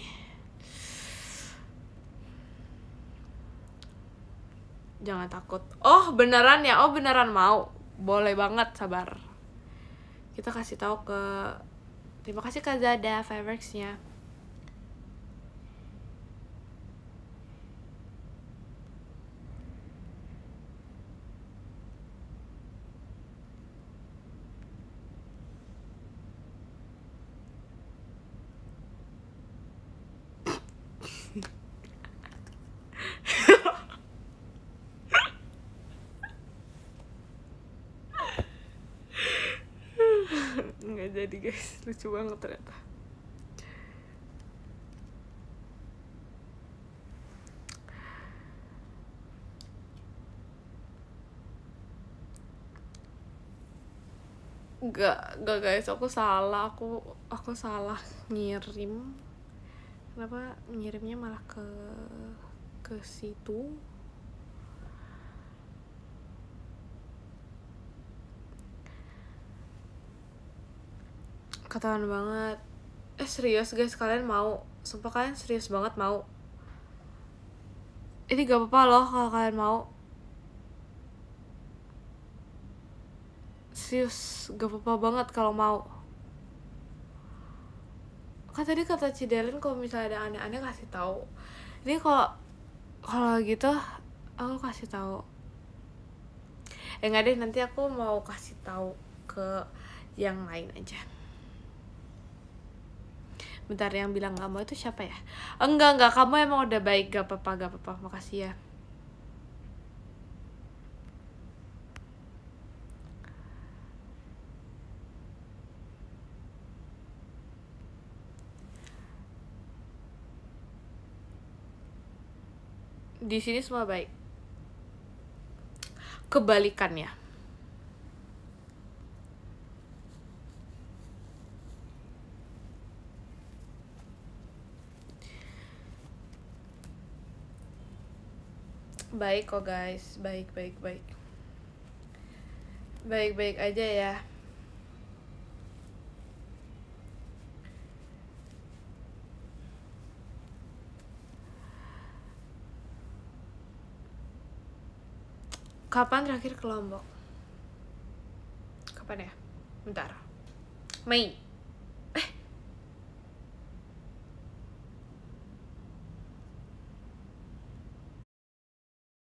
Jangan takut. Oh, beneran ya? Oh, beneran mau. Boleh banget, sabar. Kita kasih tahu ke... Terima kasih Kak Zada, fireworks-nya. nggak jadi guys, lucu banget ternyata. Enggak guys, aku salah ngirim. Kenapa ngirimnya malah ke situ? Ketahuan banget. Serius guys, kalian mau? Sumpah kalian serius banget mau? Ini gak apa-apa loh kalau kalian mau. Serius, gak apa-apa banget kalau mau. Kan tadi kata Cidelin kalau misalnya ada aneh-aneh kasih tahu. Ini kalau gitu aku kasih tahu. Enggak deh, nanti aku mau kasih tahu ke yang lain aja. Bentar, yang bilang gak mau itu siapa ya? Enggak, kamu emang udah baik, gak apa-apa, makasih ya. Di sini semua baik. Kebalikannya. Baik kok guys, baik. Baik aja ya. Kapan terakhir ke Lombok? Kapan ya? Bentar. Mei.